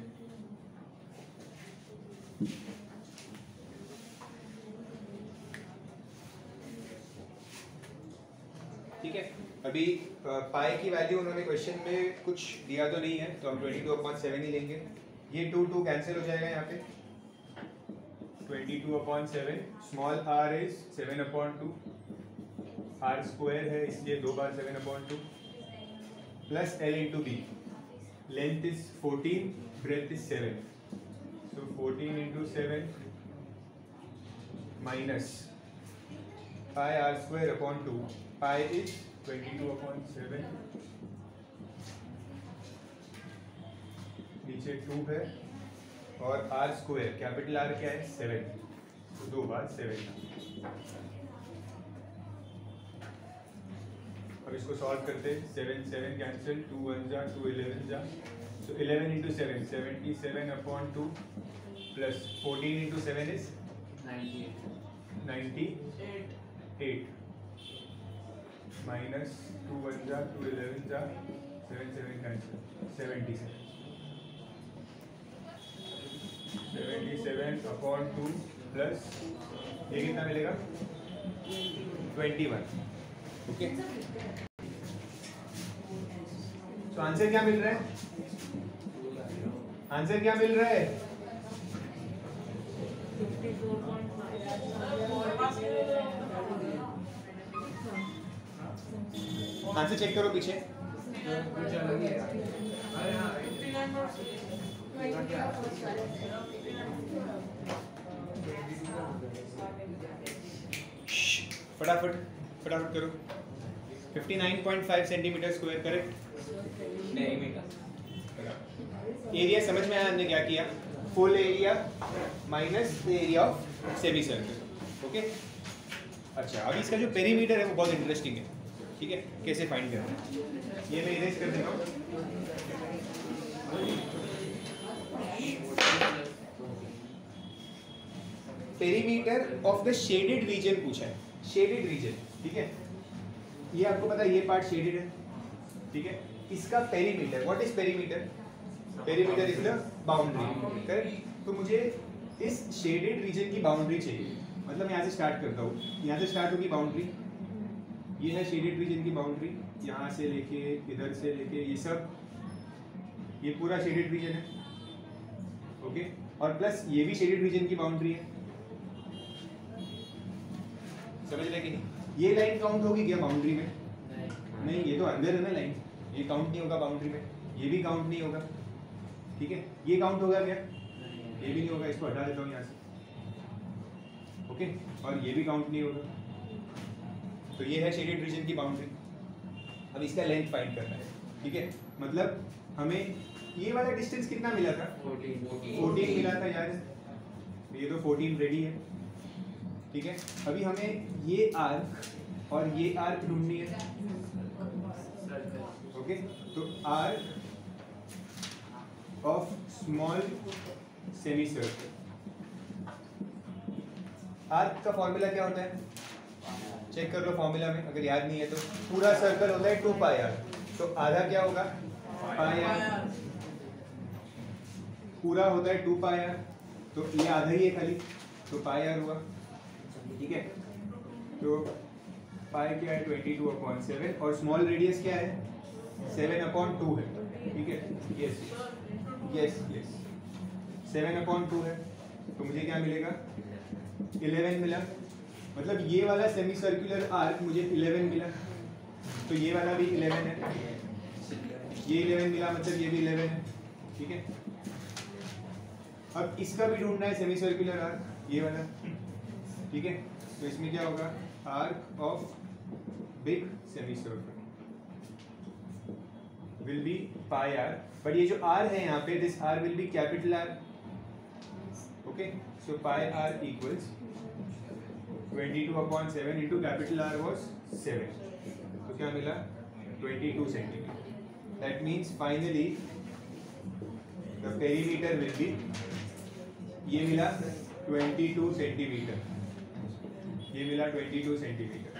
Speaker 1: ठीक है, अभी पाई की वैल्यू उन्होंने क्वेश्चन में कुछ दिया तो नहीं है, तो हम 22/7 ही लेंगे. ये 2 कैंसिल हो जाएगा यहाँ पे, 22/7, small r is 7/2, r square है इसलिए 2 बार 7/2 plus l into B, length is 14, breadth is 7, so 14 into 7 minus pi r square upon 2, pi is 22/7, नीचे 2 है और r स्क्वायर कैपिटल R क्या है 7, तो 2 बार 7 था। अब इसको सॉल्व करते, 7 7 कैंसिल, 2 1 जा, 2 11 जा, so 11 into 7 77/2 plus 14 into 7 is 98 minus 2 1 जा, 2 11 जा, 7 7 cancel, 77 77/2 प्लस ये कितना मिलेगा 21। ओके, तो आंसर क्या मिल रहा है? आंसर क्या मिल रहा है?
Speaker 5: 54.5।
Speaker 1: आंसर चेक करो पीछे।
Speaker 3: कुछ अलग ही है। अरे हाँ,
Speaker 1: श्श, फटाफट फटाफट करो। 59.5 सेंटीमीटर स्क्वायर, करेक्ट?
Speaker 4: नहीं बेटा,
Speaker 1: एरिया समझ में आया हमने क्या किया? Full area minus the area of semi circle. Okay, अच्छा अब इसका जो पेरीमीटर है वो बहुत इंटरेस्टिंग है। ठीक है, कैसे फाइंड करना है ये मैं इरेज कर देता हूँ। Perimeter of the shaded reason पूछा है, शेडेड रीजन। ठीक है, ये आपको पता है ये पार्ट शेडेड है। ठीक है, इसका perimeter, what is perimeter? Perimeter is the boundary, correct? तो मुझे इस शेडेड रीजन की बाउंड्री चाहिए। मतलब यहाँ से स्टार्ट करता हूँ, यहाँ से स्टार्ट होगी बाउंड्री, ये है शेडेड रीजन की बाउंड्री, यहाँ से लेके इधर से लेके ये सब, ये पूरा शेडेड रीजन है। ओके, और प्लस ये भी शेडेड रीजन की बाउंड्री है। समझ रहे कि नहीं? ये लाइन काउंट होगी क्या बाउंड्री में? नहीं, ये तो अंदर है ना लाइन, ये काउंट नहीं होगा बाउंड्री में। ये भी काउंट नहीं होगा। ठीक है, ये काउंट होगा क्या? ये भी नहीं होगा, इसको हटा देता हूँ यहाँ से। ओके, और ये भी काउंट नहीं होगा। तो ये है शेडेड रीजन की बाउंड्री। अब इसका लेंथ फाइंड करना है। ठीक है, मतलब हमें ये वाला डिस्टेंस कितना मिला था? 14 मिला था यार, ये तो 14 रेडी है। ठीक है, अभी हमें ये आर्क और ये आर्क ढूंढनी है। ओके, तो arc of small semi circle, arc का फॉर्मूला क्या होता है? चेक कर लो फॉर्मूला में, अगर याद नहीं है तो। पूरा सर्कल होता है 2 पाई आर, तो आधा क्या होगा? पाई आर। पूरा होता है 2 पाई आर, तो ये आधा ही है खाली, तो पाई आर हुआ। ठीक है, तो पाई क्या है? 22/7, और स्मॉल रेडियस क्या है? 7/2 है। ठीक है, यस यस यस, 7/2 है। तो मुझे क्या मिलेगा? 11 मिला। मतलब ये वाला सेमी सर्कुलर आर्क मुझे 11 मिला, तो ये वाला भी 11 है। ये 11 मिला, मतलब ये भी 11 है। ठीक है, अब इसका भी ढूंढना है सेमी सर्कुलर आर्क, ये वाला। ठीक है, तो इसमें क्या होगा? Arc of big semicircle will be pi R, but ये जो आर है यहाँ पे, this R will be capital R. Okay, so pi R equals 22/7 into capital R was 7, तो क्या मिला? 22 centimetre. That means finally the perimeter will be, ये मिला 22 सेंटीमीटर, ये मिला 22 centimetre.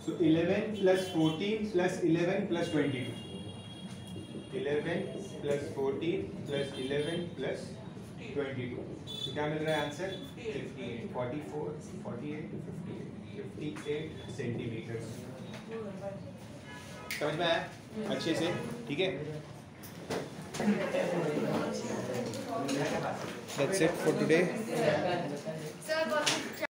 Speaker 1: So 11 plus 14 plus 11 plus 22, 11 plus 14 plus 11 plus 22, तो क्या मिल रहा है आंसर? 58, 44, 48, 58 सेंटीमीटर। समझ में आया अच्छे से? ठीक है। That's it for today.
Speaker 2: Sir,